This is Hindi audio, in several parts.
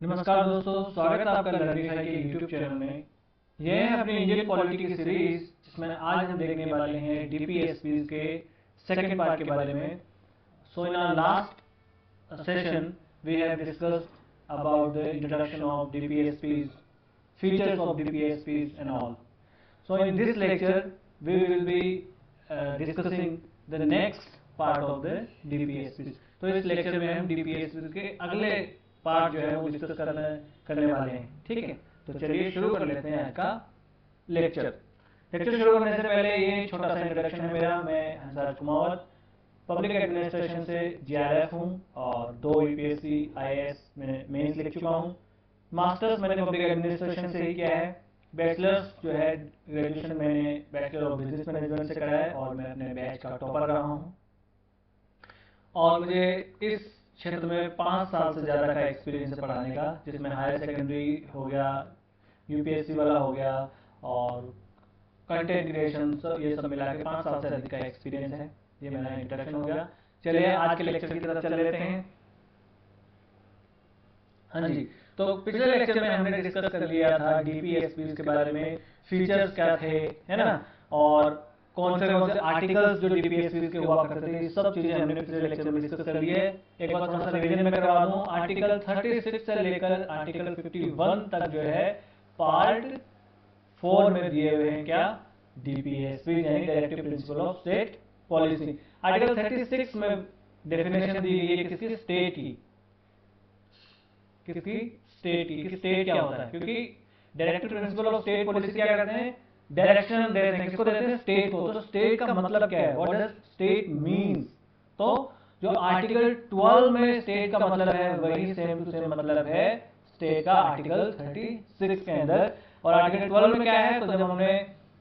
नमस्कार दोस्तों, स्वागत है आपका लर्निंग साई के यूट्यूब चैनल में। यह है अपनी इंडियन पॉलिटी की सीरीज, जिसमें आज हम देखने वाले हैं डीपीएसपी के सेकंड पार्ट के बारे में। So in our last session we have discussed about the introduction of DPSPs, features of DPSPs and all. So in this lecture we will be discussing the next part of the DPSPs. तो इस लेक्चर में हम डीपीएसपीज के अगले पार्ट जो है वो डिस्कस करने वाले हैं। ठीक है, तो चलिए शुरू कर लेते हैं आज का लेक्चर। शुरू करने से पहले ये छोटा सा इंट्रोडक्शन है मेरा। मैं हंसराज कुमावत पब्लिक एडमिनिस्ट्रेशन से जीआरएफ हूँ और 2 यूपीएससी आईएएस में मेंस लिख चुका हूँ। मास्टर्स मैंने पब्लिक एडमिनिस्ट्रेशन से ही किया है। बैचलर्स जो है ग्रेजुएशन मैंने बैचलर ऑफ बिजनेस मैनेजमेंट से करा है और मैं अपने बैच का टॉपर रहा हूँ। और मुझे इस क्षेत्र में 5 साल से ज़्यादा का एक्सपीरियंस है पढ़ाने का, जिसमें हायर सेकेंडरी हो गया, यूपीएससी वाला हो गया और कंटेंट क्रिएशन, ये सब मिला के 5 साल से अधिक का एक्सपीरियंस है। ये मेरा इंट्रोडक्शन हो गया। चलिए आज के लेक्चर की तरफ चल लेते हैं। हाँ जी, तो पिछले लेक्चर में हमने डिस्कस कर लिया था डीपीएसपी के बारे में, फीचर्स क्या थे, है ना, और कौन से आर्टिकल्स जो डीपीएसपी के हुआ करते थे, ये सब चीजें हमने पिछले लेक्चर में डिस्कस कर ली है। एक बार थोड़ा सा रिवीजन में करवा दूं। आर्टिकल 36 से लेकर आर्टिकल 51 तक जो है पार्ट 4 में दिए हुए हैं क्या, डीपीएसपी यानी directive principle of state policy. Article 36 में डेफिनेशन दी गई है किसकी, स्टेट की। किसकी, स्टेट की। कि स्टेट क्या होता है, क्योंकि directive principle of state policy क्या करते हैं, डायरेक्शन देते हैं। किसको देते हैं, स्टेट को। तो स्टेट का मतलब क्या है, व्हाट डज स्टेट मीन्स। तो जो आर्टिकल 12 में स्टेट का मतलब है वही सेम टू सेम मतलब है स्टेट का आर्टिकल 36 के अंदर। और आर्टिकल 12 में क्या है, तो जब हमने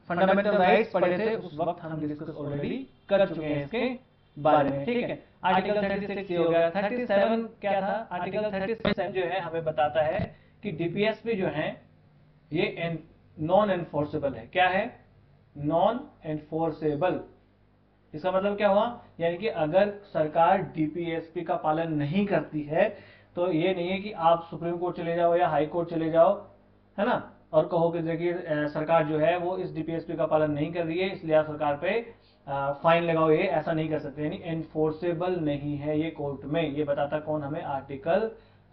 फंडामेंटल राइट्स पढ़े थे उस वक्त हम डिस्कस ऑलरेडी कर चुके हैं इसके बारे में। ठीक है, आर्टिकल 36 ये हो गया। 37 क्या था, आर्टिकल 37 जो है हमें बताता है कि डीपीएसपी जो है ये नॉन एनफोर्सेबल है। क्या है, नॉन एनफोर्सेबल। इसका मतलब क्या हुआ, यानी कि अगर सरकार डीपीएसपी का पालन नहीं करती है तो ये नहीं है कि आप सुप्रीम कोर्ट चले जाओ या हाई कोर्ट चले जाओ, है ना, और कहो कि देखिए सरकार जो है वो इस डीपीएसपी का पालन नहीं कर रही है इसलिए आप सरकार पे फाइन लगाओ। ये ऐसा नहीं कर सकते, यानी एनफोर्सेबल नहीं है ये कोर्ट में। ये बताता कौन हमें, आर्टिकल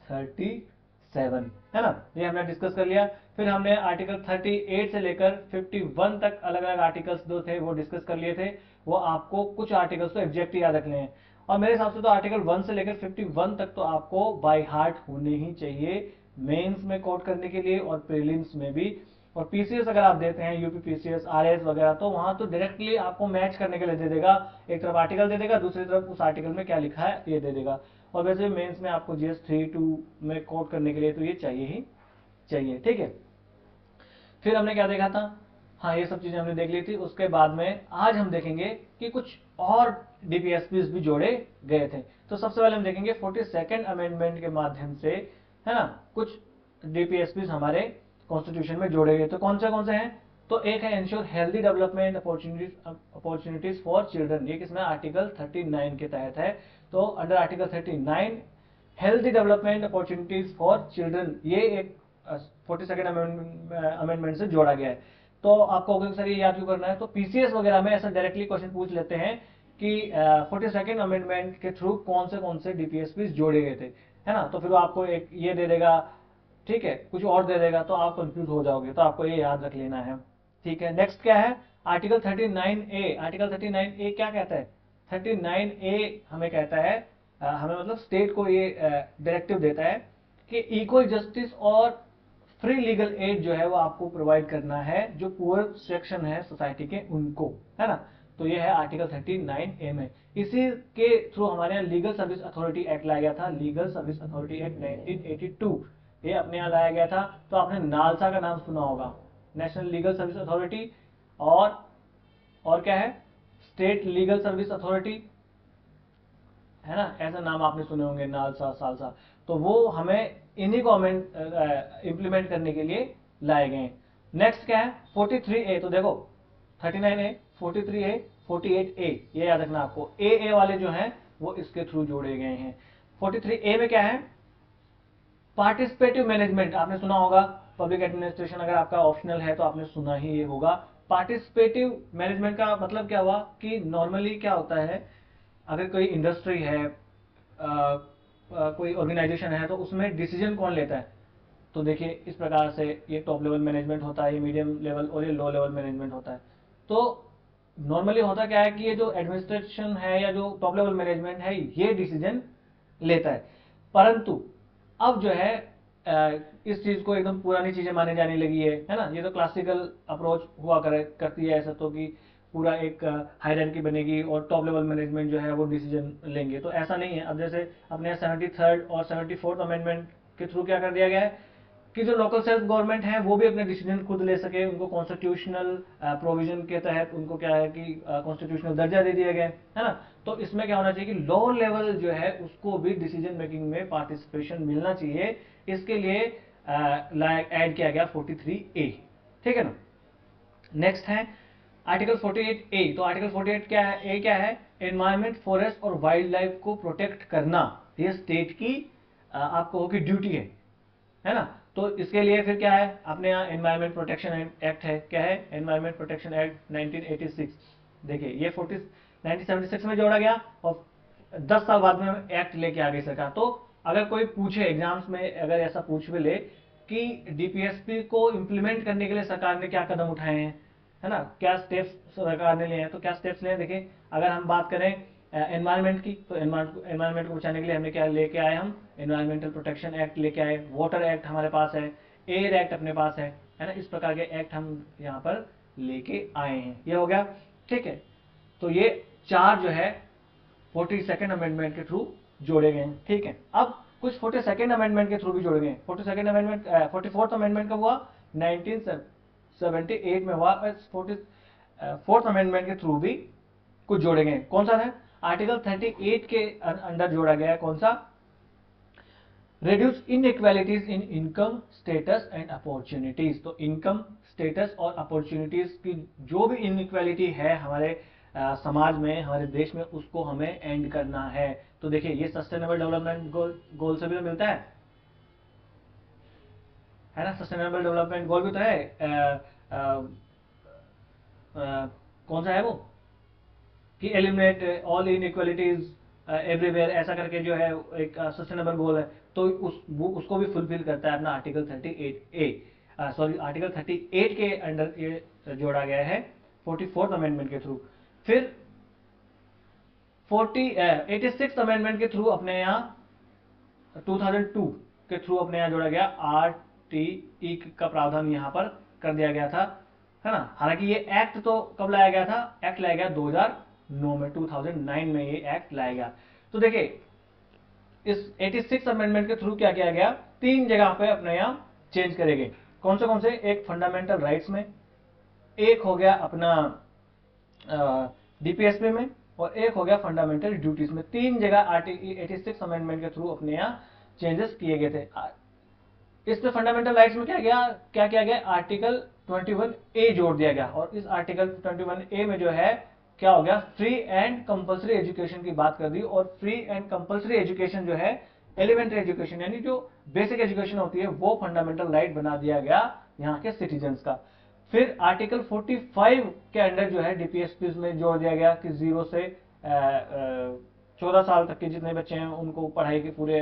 37, है ना, ये हमने डिस्कस कर लिया। फिर हमने आर्टिकल 38 से लेकर 51 तक अलग अलग आर्टिकल्स जो थे वो डिस्कस कर लिए थे। वो आपको कुछ आर्टिकल्स तो एग्जैक्ट याद रखने हैं, और मेरे हिसाब से तो आर्टिकल 1 से लेकर 51 तक तो आपको बाय हार्ट होने ही चाहिए मेंस में कोट करने के लिए और प्रीलिम्स में भी। और पीसीएस अगर आप देते हैं, यूपी पीसीएस, आरएस वगैरह, तो वहां तो डायरेक्टली आपको मैच करने के लिए दे देगा। एक तरफ आर्टिकल दे देगा, दूसरी तरफ उस आर्टिकल में क्या लिखा है ये दे देगा। और वैसे मेंस में आपको जीएस 3-2 में कोट करने के लिए तो ये चाहिए ही चाहिए। ठीक है, फिर हमने क्या देखा था, हाँ ये सब चीजें हमने देख ली थी। उसके बाद में आज हम देखेंगे कि कुछ और डीपीएसपीज भी जोड़े गए थे। तो सबसे पहले हम देखेंगे 42nd अमेंडमेंट के माध्यम से, है ना, कुछ डीपीएसपीज हमारे कॉन्स्टिट्यूशन में जोड़े गए। तो कौन से हैं, तो एक है ensure healthy development opportunities for children. ये किसमें, आर्टिकल 39 के तहत है। तो under article 39 healthy development opportunities for children, ये एक 42nd अमेंडमेंट से जोड़ा गया है। तो आपको सर ये याद क्यों करना है, तो पीसीएस वगैरह में ऐसा डायरेक्टली क्वेश्चन पूछ लेते हैं कि 42nd अमेंडमेंट के थ्रू कौन से डीपीएसपी जोड़े गए थे, है ना। तो फिर वो आपको एक ये दे देगा, ठीक है, कुछ और दे देगा, तो आप कंफ्यूज हो जाओगे। तो आपको ये याद रख लेना है। ठीक है, नेक्स्ट क्या है, आर्टिकल 39A। आर्टिकल 39A क्या कहता है, 39A हमें कहता है, हमें मतलब स्टेट को ये डायरेक्टिव देता है कि इक्वल जस्टिस और फ्री लीगल एड जो है वो आपको प्रोवाइड करना है जो पुअर सेक्शन है सोसाइटी के उनको, है ना। तो ये है आर्टिकल 39A में। इसी के थ्रू हमारे यहाँ लीगल सर्विस अथॉरिटी एक्ट लाया गया था, लीगल सर्विस अथॉरिटी एक्ट 1982। ये अपने यहाँ लाया गया था। तो आपने नालसा का नाम सुना होगा, नेशनल लीगल सर्विस अथॉरिटी, और क्या है, स्टेट लीगल सर्विस अथॉरिटी, है ना, ऐसा नाम आपने सुने होंगे, नालसा, सालसा। तो वो हमें इन्हीं को इंप्लीमेंट करने के लिए लाए गए। नेक्स्ट क्या है, 43A। तो देखो 39A, 43A, 48A, ये याद रखना आपको। ए वाले जो हैं वो इसके थ्रू जोड़े गए हैं। 43A में क्या है, पार्टिसिपेटिव मैनेजमेंट आपने सुना होगा, पब्लिक एडमिनिस्ट्रेशन अगर आपका ऑप्शनल है तो आपने सुना ही ये होगा। पार्टिसिपेटिव मैनेजमेंट का मतलब क्या हुआ कि नॉर्मली क्या होता है, अगर कोई इंडस्ट्री है, कोई ऑर्गेनाइजेशन है, तो उसमें डिसीजन कौन लेता है? तो देखिए इस प्रकार से ये टॉप लेवल मैनेजमेंट होता है, ये मीडियम लेवल और ये लो लेवल मैनेजमेंट होता है। तो नॉर्मली होता क्या है कि ये जो एडमिनिस्ट्रेशन है या जो टॉप लेवल मैनेजमेंट है ये डिसीजन लेता है। परंतु अब जो है इस चीज को एकदम पुरानी चीजें माने जाने लगी है ना। ये तो क्लासिकल अप्रोच हुआ करती है ऐसा, तो कि पूरा एक हायरार्की बनेगी और टॉप लेवल मैनेजमेंट जो है वो डिसीजन लेंगे, तो ऐसा नहीं है। अब जैसे अपने 73rd और 74th अमेंडमेंट के थ्रू क्या कर दिया गया है कि जो लोकल सेल्फ गवर्नमेंट है वो भी अपने डिसीजन खुद ले सके, उनको कॉन्स्टिट्यूशनल प्रोविजन के तहत उनको क्या है कि कॉन्स्टिट्यूशनल दर्जा दे दिया गया है ना। तो इसमें क्या होना चाहिए कि लो लेवल जो है उसको भी डिसीजन मेकिंग में पार्टिसिपेशन मिलना चाहिए। इसके लिए ऐड किया गया 43A, ठीक है ना। नेक्स्ट है आर्टिकल 48A। तो आर्टिकल 48 क्या है? ए क्या है? एनवायरमेंट, फॉरेस्ट और वाइल्ड लाइफ को प्रोटेक्ट करना, ये स्टेट की आपको होगी ड्यूटी है ना। तो इसके लिए फिर क्या है, अपने यहाँ एनवायरमेंट प्रोटेक्शन एक्ट है। क्या है? Environment protection act 1986। देखिए ये 1976 में जोड़ा गया और 10 साल बाद में एक्ट लेके आ गई सरकार। तो अगर कोई पूछे एग्जाम्स में, अगर ऐसा पूछ भी ले कि डीपीएसपी को इम्प्लीमेंट करने के लिए सरकार ने क्या कदम उठाए हैं, है ना, क्या स्टेप्स सरकार ने लिए हैं, तो क्या स्टेप्स लिए हैं? देखिए अगर हम बात करें एनवायरमेंट की, तो एनवायरमेंट को बचाने के लिए हमने क्या लेके आए? हम एनवायरमेंटल प्रोटेक्शन एक्ट लेके आए, वाटर एक्ट हमारे पास है, एयर एक्ट अपने पास है ना। इस प्रकार के एक्ट हम यहाँ पर लेके आए हैं। ये हो गया, ठीक है। तो ये चार जो है 42nd अमेंडमेंट के थ्रू जोड़े गए हैं, ठीक है। अब कुछ 42nd अमेंडमेंट के थ्रू भी जोड़े गए हैं। 42nd अमेंडमेंट 44th अमेंडमेंट कब हुआ? 1978 में हुआ। 44th अमेंडमेंट के थ्रू भी कुछ जोड़े गए। कौन सा है? आर्टिकल 38 के अंडर जोड़ा गया है। कौन सा? Reduce inequalities in income, status and opportunities. तो इनकम, स्टेटस और अपॉर्चुनिटीज की जो भी इनइक्वालिटी है हमारे समाज में, हमारे देश में, उसको हमें एंड करना है। तो देखिए ये सस्टेनेबल डेवलपमेंट गोल से भी तो मिलता है ना। सस्टेनेबल डेवलपमेंट गोल भी तो है। कौन सा है वो कि एलिमिनेट ऑल इनइक्वालिटीज एवरीवेयर, ऐसा करके जो है एक सस्टेनेबल गोल है। तो उसको भी फुलफिल करता है अपना आर्टिकल 38A, सॉरी आर्टिकल 38 के अंडर ये जोड़ा गया है 44th अमेंडमेंट के थ्रू। फिर 86th अमेंडमेंट के थ्रू अपने यहाँ 2002 के थ्रू अपने यहाँ जोड़ा गया RTE का प्रावधान यहाँ पर कर दिया गया था, है ना। हालांकि ये एक्ट तो कब लाया गया था? एक्ट लाया गया 2009 में, 2009 में ये एक्ट लाया गया। तो देखिए इस 86 अमेंडमेंट के थ्रू क्या किया गया? 3 जगह पे अपने यहाँ चेंज करेंगे। कौन से? एक फंडामेंटल राइट्स में, एक हो गया अपना डीपीएसपी में, और एक हो गया फंडामेंटल ड्यूटीज में। 3 जगह 86 अमेंडमेंट के थ्रू अपने यहाँ चेंजेस किए गए थे। इसमें फंडामेंटल राइट्स में क्या किया गया? आर्टिकल 21A जोड़ दिया गया। और इस आर्टिकल 21A में जो है क्या हो गया? फ्री एंड कंपलसरी एजुकेशन की बात कर दी। और फ्री एंड कंपलसरी एजुकेशन जो है, एलिमेंट्री एजुकेशन यानी जो बेसिक एजुकेशन होती है, वो फंडामेंटल राइट बना दिया गया यहाँ के सिटीजन्स का। फिर आर्टिकल 45 के अंडर जो है डीपीएसपी में जोड़ दिया गया कि 0 से 14 साल तक के जितने बच्चे हैं उनको पढ़ाई के पूरे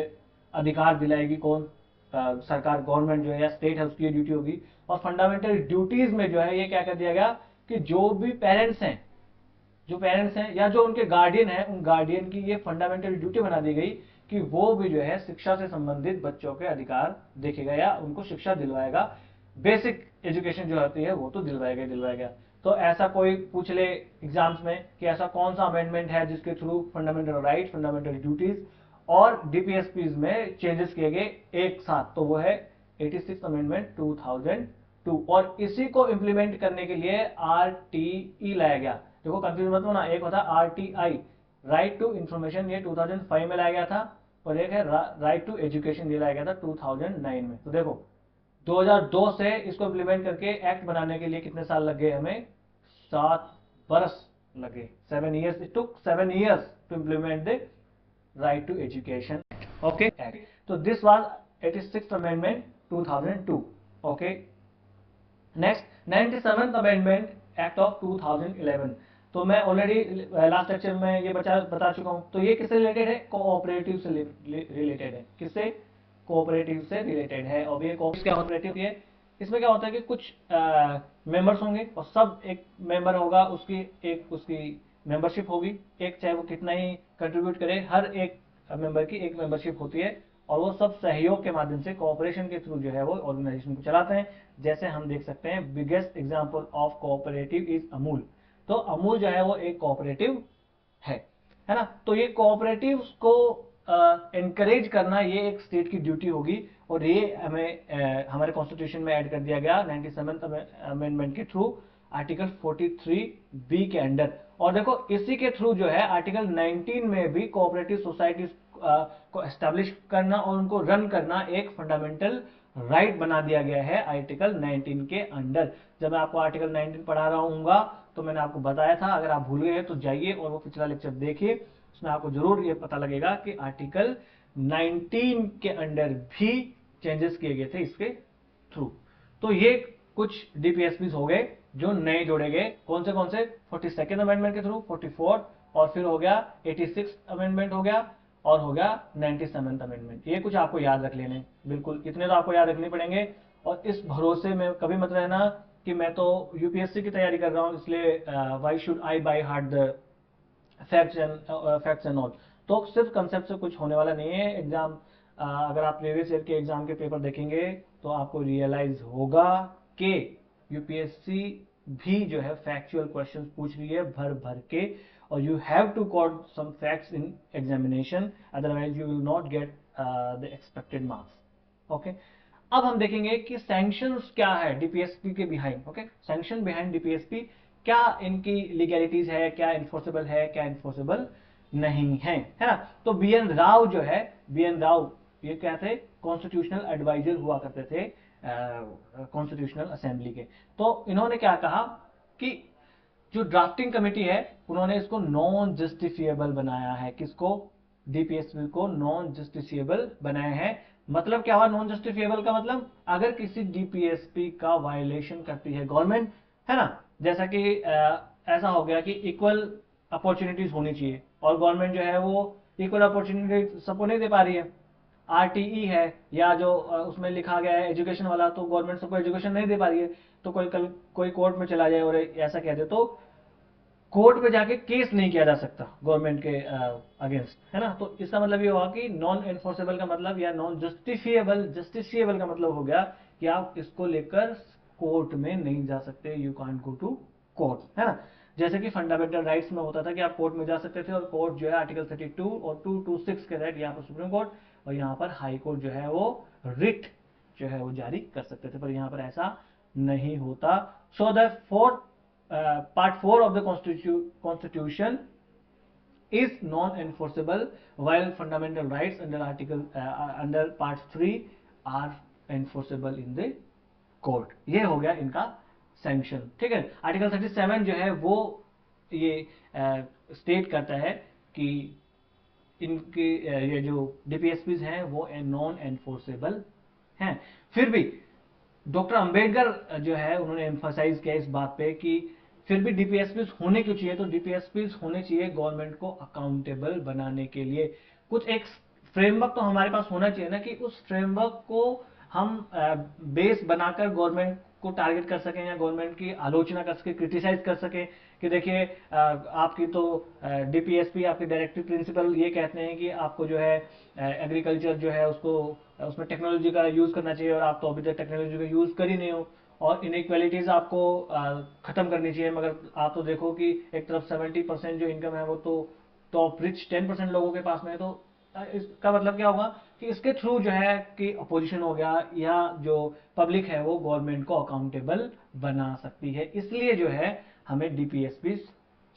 अधिकार दिलाएगी कौन? सरकार, गवर्नमेंट जो है या स्टेट है, उसकी ड्यूटी होगी। और फंडामेंटल ड्यूटीज में जो है ये क्या कर दिया गया कि जो भी पेरेंट्स हैं या जो उनके गार्डियन हैं, उन गार्डियन की ये फंडामेंटल ड्यूटी बना दी गई कि वो भी जो है शिक्षा से संबंधित बच्चों के अधिकार देखेगा या उनको शिक्षा दिलवाएगा। बेसिक एजुकेशन जो होती है वो तो दिलवाएगा। तो ऐसा कोई पूछ ले एग्जाम्स में कि ऐसा कौन सा अमेंडमेंट है जिसके through fundamental right, fundamental duties और डीपीएसपीज में चेंजेस किए गए एक साथ, तो वो है 86 अमेंडमेंट 2002। और इसी को इंप्लीमेंट करने के लिए RTE लाया गया। देखो कंफ्यूज मत होना, एक होता है RTI, राइट टू इंफॉर्मेशन, ये 2005 में लाया गया था, और एक है राइट टू एजुकेशन, ये लाया गया था 2009 में। तो देखो 2002 से इसको इंप्लीमेंट करके एक्ट बनाने के लिए कितने साल लग गए हमें? 7 बरस लगे। 7 years, it took 7 years to implement the right to education, okay, act. So this was 86th amendment 2002। Okay, next 97th amendment act of 2011। तो मैं ऑलरेडी लास्ट लेक्चर में ये बता चुका हूं। तो ये किससे रिलेटेड है? कोऑपरेटिव से रिलेटेड है। किससे? कोऑपरेटिव से रिलेटेड है। और ये कोऑपरेटिव है, इसमें क्या होता है कि कुछ मेंबर्स होंगे और सब एक मेंबर होगा, उसकी मेंबरशिप होगी एक, चाहे वो कितना ही कंट्रीब्यूट करे, हर एक मेंबर की एक मेंबरशिप होती है और वो सब सहयोग के माध्यम से कोऑपरेशन के थ्रू जो है वो ऑर्गेनाइजेशन को चलाते हैं। जैसे हम देख सकते हैं biggest example of cooperative is Amul. तो अमूल जो है वो एक कोऑपरेटिव है ना। तो ये कोऑपरेटिव को एनकरेज करना ये एक स्टेट की ड्यूटी होगी और ये हमें हमारे कॉन्स्टिट्यूशन में ऐड कर दिया गया 97th अमेंडमेंट के थ्रू आर्टिकल 43B के अंडर। और देखो इसी के थ्रू जो है आर्टिकल 19 में भी कोऑपरेटिव सोसाइटीज को एस्टैब्लिश करना और उनको रन करना एक फंडामेंटल राइट बना दिया गया है आर्टिकल 19 के अंडर। जब मैं आपको आर्टिकल 19 पढ़ा रहा हूँगा तो मैंने आपको बताया था, अगर आप भूल गए तो जाइए और वो पिछला लेक्चर देखिए, उसमें आपको जरूर ये पता लगेगा कि आर्टिकल 19 के अंडर भी चेंजेस किए गए थे इसके थ्रू। तो ये कुछ डीपीएसपीज हो गए जो नए जोड़े गए। कौन से 42nd अमेंडमेंट के थ्रू 44, और फिर हो गया 86th अमेंडमेंट हो गया, और हो गया 97th अमेंडमेंट। ये कुछ आपको याद रख लेने, बिल्कुल इतने तो आपको याद रखने पड़ेंगे। और इस भरोसे में कभी मत रहना कि मैं तो यूपीएससी की तैयारी कर रहा हूं इसलिए why should I by heart the facts and all. तो सिर्फ कंसेप्ट से कुछ होने वाला नहीं है। एग्जाम अगर आप प्रीवियस ईयर के एग्जाम के पेपर देखेंगे तो आपको रियलाइज होगा कि यूपीएससी भी जो है फैक्चुअल क्वेश्चंस पूछ रही है भर भर के, और you have to quote some facts in examination, otherwise you will not get the expected marks. Okay, अब हम देखेंगे कि sanctions क्या है डीपीएसपी के behind. Okay, sanction behind DPSP, क्या इनकी लीगैलिटीज है, क्या इन्फोर्सेबल है, क्या इन्फोर्सेबल नहीं है ना। तो बीएन राव जो है, बीएन राव ये क्या थे? कॉन्स्टिट्यूशनल एडवाइजर हुआ करते थे कॉन्स्टिट्यूशनल असेंबली के। तो इन्होंने क्या कहा कि जो ड्राफ्टिंग कमेटी है उन्होंने इसको नॉन जस्टिफिएबल बनाया है। किसको? डीपीएसपी को नॉन जस्टिफिएबल बनाया है। मतलब क्या हुआ नॉन जस्टिफिएबल का मतलब? अगर किसी डीपीएसपी का वायलेशन करती है गवर्नमेंट, है ना, जैसा कि ऐसा हो गया कि इक्वल अपॉर्चुनिटीज होनी चाहिए और गवर्नमेंट जो है वो इक्वल अपॉर्चुनिटी सबको नहीं दे पा रही है। आरटीई है या जो उसमें लिखा गया है एजुकेशन वाला, तो गवर्नमेंट सबको एजुकेशन नहीं दे पा रही है। तो कोई कोर्ट में चला जाए और ऐसा कह दे तो कोर्ट पे जाके केस नहीं किया जा सकता गवर्नमेंट के अगेंस्ट, है ना। तो इसका मतलब ये हुआ कि नॉन एनफोर्सेबल का मतलब या नॉन जस्टिफिएबल का मतलब हो गया कि आप इसको लेकर कोर्ट में नहीं जा सकते, you can't go to court, है ना। जैसे कि फंडामेंटल राइट्स में होता था कि आप कोर्ट में जा सकते थे और कोर्ट जो है आर्टिकल 32 और 226 के तहत यहाँ पर सुप्रीम कोर्ट और यहाँ पर हाई कोर्ट जो है वो रिट जो है वो जारी कर सकते थे, पर यहाँ पर ऐसा नहीं होता। So the part 4 of the constitution is non-enforceable while fundamental rights under part 3 are enforceable in the court। ये हो गया इनका सैंक्शन, ठीक है। आर्टिकल 37 जो है वो ये स्टेट करता है कि इनके ये जो डीपीएसपीज हैं वो नॉन एनफोर्सेबल हैं। फिर भी डॉक्टर अंबेडकर जो है उन्होंने एम्फसाइज किया इस बात पे कि फिर भी डीपीएसपीज होने क्यों चाहिए? तो डीपीएसपीज होने चाहिए गवर्नमेंट को अकाउंटेबल बनाने के लिए। कुछ एक फ्रेमवर्क तो हमारे पास होना चाहिए ना कि उस फ्रेमवर्क को हम बेस बनाकर गवर्नमेंट को टारगेट कर सकें या गवर्नमेंट की आलोचना कर सके, क्रिटिसाइज कर सके कि देखिए आपकी तो डीपीएसपी आपके डायरेक्टिव प्रिंसिपल ये कहते हैं कि आपको जो है एग्रीकल्चर जो है उसको उसमें टेक्नोलॉजी का यूज करना चाहिए और आप तो अभी तक टेक्नोलॉजी का यूज कर ही नहीं हो, और इनइक्वालिटीज आपको खत्म करनी चाहिए। मगर आप तो देखो कि एक तरफ 70% जो इनकम है वो तो टॉप रिच 10% लोगों के पास में है। तो इसका मतलब क्या होगा कि इसके थ्रू जो है कि अपोजिशन हो गया या जो पब्लिक है वो गवर्नमेंट को अकाउंटेबल बना सकती है। इसलिए जो है हमें डीपीएसपी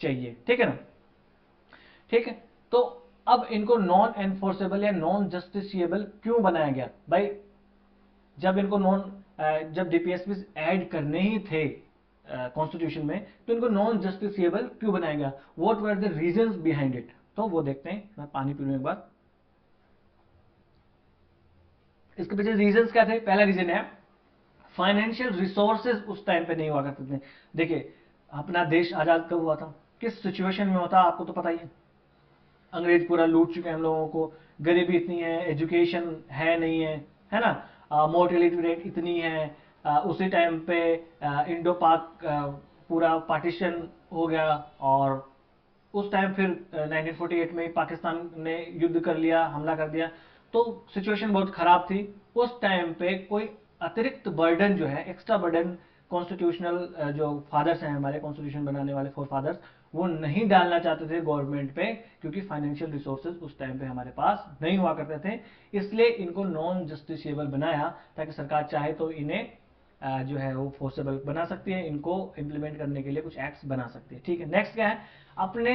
चाहिए, ठीक है ना। ठीक है, तो अब इनको नॉन एनफोर्सेबल या नॉन जस्टिसिएबल क्यों बनाया गया भाई? जब इनको जब डीपीएसपी ऐड करने ही थे कॉन्स्टिट्यूशन में तो इनको नॉन जस्टिसिएबल क्यों बनाया गया? What were the reasons behind it? तो वो देखते हैं। मैं पानी पी लूं एक बार। इसके पीछे रीजंस क्या थे? पहला रीजन है फाइनेंशियल रिसोर्सेज उस टाइम पे नहीं हुआ करते थे। देखिए अपना देश आजाद कब हुआ था, किस सिचुएशन में होता, आपको तो पता ही है। अंग्रेज पूरा लूट चुके हैं हम लोगों को, गरीबी इतनी है, एजुकेशन है नहीं है ना, मोर्टेलिटी रेट इतनी है। उसी टाइम पे इंडो पाक पूरा पार्टीशन हो गया, और उस टाइम फिर 1948 में पाकिस्तान ने युद्ध कर लिया, हमला कर दिया, तो सिचुएशन बहुत खराब थी। उस टाइम पे कोई अतिरिक्त बर्डन जो है, एक्स्ट्रा बर्डन, कॉन्स्टिट्यूशनल जो फादर्स हैं हमारे, कॉन्स्टिट्यूशन बनाने वाले फोर फादर्स, वो नहीं डालना चाहते थे गवर्नमेंट पे, क्योंकि फाइनेंशियल रिसोर्सेज उस टाइम पे हमारे पास नहीं हुआ करते थे। इसलिए इनको नॉन जस्टिसेबल बनाया, ताकि सरकार चाहे तो इन्हें जो है वो फोर्सेबल बना सकती है, इनको इंप्लीमेंट करने के लिए कुछ एक्ट्स बना सकती है। ठीक है, नेक्स्ट क्या है, अपने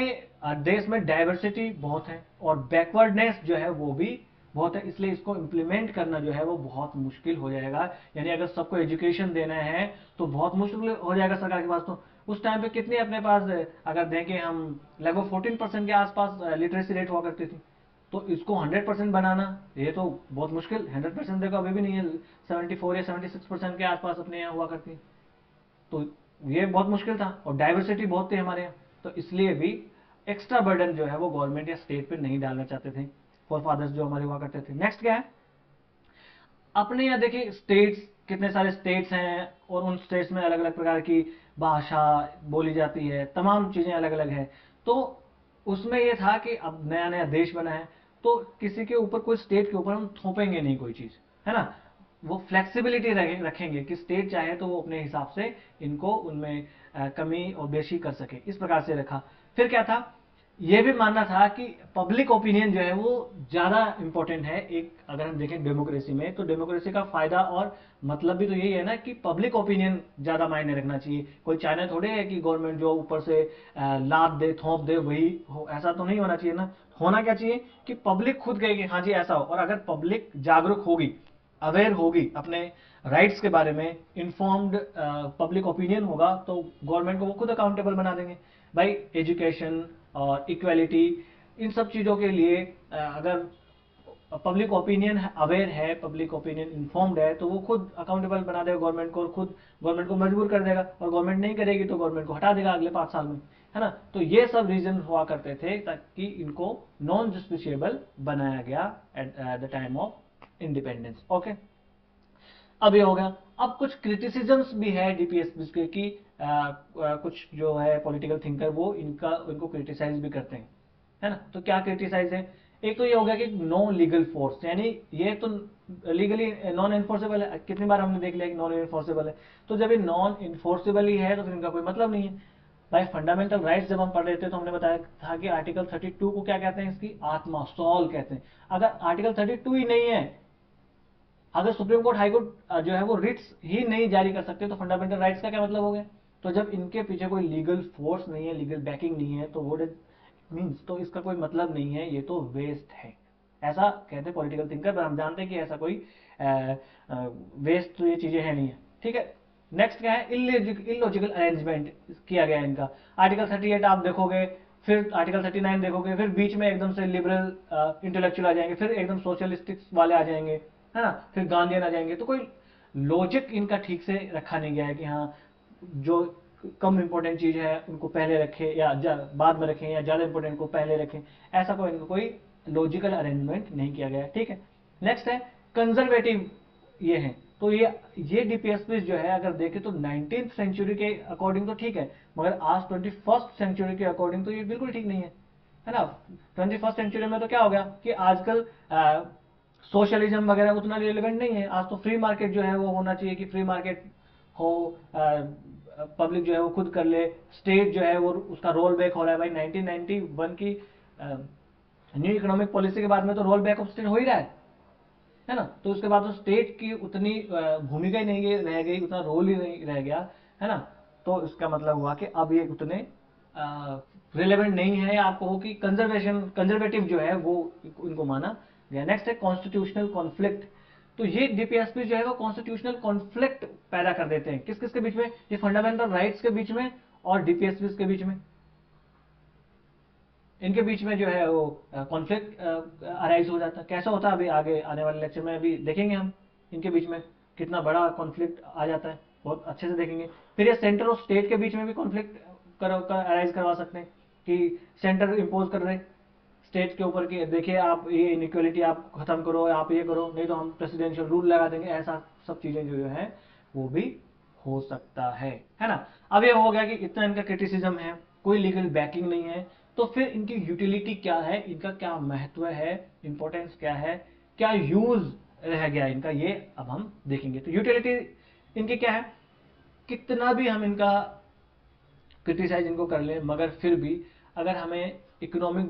देश में डाइवर्सिटी बहुत है और बैकवर्डनेस जो है वो भी बहुत है, इसलिए इसको इंप्लीमेंट करना जो है वो बहुत मुश्किल हो जाएगा। यानी अगर सबको एजुकेशन देना है तो बहुत मुश्किल हो जाएगा सरकार के पास। तो उस टाइम पे कितने अपने पास, अगर देखें हम, लगभग 14% के आसपास लिटरेसी रेट हुआ करती थी। तो इसको 100% बनाना ये तो बहुत मुश्किल, 100% देखो अभी भी नहीं है, 74 या 76% के आसपास अपने यहाँ हुआ करती। तो ये बहुत मुश्किल था, और डाइवर्सिटी बहुत थी हमारे यहाँ, तो इसलिए भी एक्स्ट्रा बर्डन जो है वो गवर्नमेंट या स्टेट पे नहीं डालना चाहते थे फोर फादर्स जो हमारे हुआ करते थे। नेक्स्ट क्या है, अपने यहाँ देखिए स्टेट्स, कितने सारे स्टेट्स हैं, और उन स्टेट्स में अलग अलग प्रकार की भाषा बोली जाती है, तमाम चीजें अलग अलग हैं। तो उसमें यह था कि अब नया नया देश बना है, तो किसी के ऊपर, कोई स्टेट के ऊपर हम थोपेंगे नहीं कोई चीज, है ना। वो फ्लेक्सिबिलिटी रखेंगे कि स्टेट चाहे तो वो अपने हिसाब से इनको उनमें कमी और बेशी कर सके, इस प्रकार से रखा। फिर क्या था, ये भी मानना था कि पब्लिक ओपिनियन जो है वो ज्यादा इंपॉर्टेंट है। एक अगर हम देखें डेमोक्रेसी में, तो डेमोक्रेसी का फायदा और मतलब भी तो यही है ना कि पब्लिक ओपिनियन ज्यादा मायने रखना चाहिए। कोई चाइना थोड़े है कि गवर्नमेंट जो ऊपर से लाद दे, थोप दे, वही हो, ऐसा तो नहीं होना चाहिए ना। होना क्या चाहिए कि पब्लिक खुद कहे कि हाँ जी ऐसा हो, और अगर पब्लिक जागरूक होगी, अवेयर होगी अपने राइट्स के बारे में, इन्फॉर्म्ड पब्लिक ओपिनियन होगा, तो गवर्नमेंट को वो खुद अकाउंटेबल बना देंगे। भाई एजुकेशन और इक्वालिटी, इन सब चीज़ों के लिए अगर पब्लिक ओपिनियन अवेयर है, पब्लिक ओपिनियन इन्फॉर्म्ड है, तो वो खुद अकाउंटेबल बना देगा गवर्नमेंट को, और खुद गवर्नमेंट को मजबूर कर देगा, और गवर्नमेंट नहीं करेगी तो गवर्नमेंट को हटा देगा अगले 5 साल में, है ना। तो ये सब रीजन हुआ करते थे ताकि इनको नॉन जस्टिसेबल बनाया गया at the time of independence. Okay, अब ये हो गया। अब कुछ क्रिटिसिजम्स भी है डीपीएसपी के कि कुछ जो है पॉलिटिकल थिंकर वो इनको क्रिटिसाइज भी करते हैं, है ना। तो क्या क्रिटिसाइज है, एक तो ये हो गया कि नो लीगल फोर्स, यानी ये तो लीगली नॉन इन्फोर्सेबल है। कितनी बार हमने देख लिया कि नॉन इन्फोर्सेबल है, तो जब ये नॉन इन्फोर्सेबल ही है तो फिर इनका कोई मतलब नहीं है। भाई फंडामेंटल राइट्स जब हम पढ़ रहे थे तो हमने बताया था कि आर्टिकल 32 को क्या कहते हैं, इसकी आत्मा, सॉल कहते हैं। अगर आर्टिकल 32 ही नहीं है, अगर सुप्रीम कोर्ट, हाई कोर्ट जो है वो रिट्स ही नहीं जारी कर सकते, तो फंडामेंटल राइट्स का क्या मतलब हो गया। तो जब इनके पीछे कोई लीगल फोर्स नहीं है, लीगल बैकिंग नहीं है, तो व्हाट इट मींस, तो इसका कोई मतलब नहीं है, ये तो वेस्ट है, ऐसा कहते हैं पॉलिटिकल थिंकर। पर हम जानते हैं कि ऐसा कोई वेस्ट तो ये चीजें है नहीं है। ठीक है, नेक्स्ट क्या है, इलॉजिकल अरेंजमेंट किया गया इनका। आर्टिकल 38 आप देखोगे, फिर आर्टिकल 39 देखोगे, फिर बीच में एकदम से लिबरल इंटेलेक्चुअल आ जाएंगे, फिर एकदम सोशलिस्टिक वाले आ जाएंगे, है ना, फिर गांधीयन आ जाएंगे। तो कोई लॉजिक इनका ठीक से रखा नहीं गया है कि हाँ जो कम इंपॉर्टेंट चीज है उनको पहले रखें या बाद में रखें, या ज्यादा इंपॉर्टेंट को पहले रखें, ऐसा कोई लॉजिकल अरेंजमेंट नहीं किया गया है। ठीक है, नेक्स्ट है कंजर्वेटिव, ये है। तो ये डीपीएसपी जो है अगर देखें तो 19th सेंचुरी के अकॉर्डिंग तो ठीक है, मगर आज 21st सेंचुरी के अकॉर्डिंग तो ये बिल्कुल ठीक नहीं है ना। 21st सेंचुरी में तो क्या हो गया कि आजकल सोशलिज्म वगैरह उतना रिलेवेंट नहीं है। आज तो फ्री मार्केट जो है वो होना चाहिए, कि फ्री मार्केट हो, पब्लिक जो है वो खुद कर ले, स्टेट जो है वो उसका रोल बैक हो रहा है। भाई 1991 की न्यू इकोनॉमिक पॉलिसी के बाद में तो रोल बैक ऑफ स्टेट हो ही रहा है ना। तो उसके बाद तो स्टेट की उतनी भूमिका ही नहीं रह गई, उतना रोल ही नहीं रह गया, है ना। तो इसका मतलब हुआ कि अब ये उतने रिलेवेंट नहीं है। आपको हो कि कंजर्वेटिव जो है वो इनको माना गया। नेक्स्ट है कॉन्स्टिट्यूशनल कॉन्फ्लिक्ट। तो ये डीपीएसपी जो है वो कॉन्स्टिट्यूशनल कॉन्फ्लिक्ट पैदा कर देते हैं, किस किस के बीच में, ये फंडामेंटल राइट्स के बीच में और डीपीएसपी के बीच में। इनके बीच में जो है वो कॉन्फ्लिक्ट अराइज हो जाता है। कैसा होता है अभी आगे आने वाले लेक्चर में अभी देखेंगे हम, इनके बीच में कितना बड़ा कॉन्फ्लिक्ट आ जाता है, बहुत अच्छे से देखेंगे। फिर ये सेंटर और स्टेट के बीच में भी कॉन्फ्लिक्ट अराइज करवा सकते हैं कि सेंटर इम्पोज कर रहे स्टेट के ऊपर कि देखिए आप ये इनइक्वालिटी आप खत्म करो, आप ये करो, नहीं तो हम प्रेसिडेंशियल रूल लगा देंगे, ऐसा सब चीजें जो है वो भी हो सकता है ना। अब ये हो गया कि इतना इनका क्रिटिसिज्म है, कोई लीगल बैकिंग नहीं है, तो फिर इनकी यूटिलिटी क्या है, इनका क्या महत्व है, इंपॉर्टेंस क्या है, क्या यूज रह गया इनका, ये अब हम देखेंगे। तो यूटिलिटी इनकी क्या है, कितना भी हम इनका क्रिटिसाइज इनको कर लें, मगर फिर भी अगर हमें economic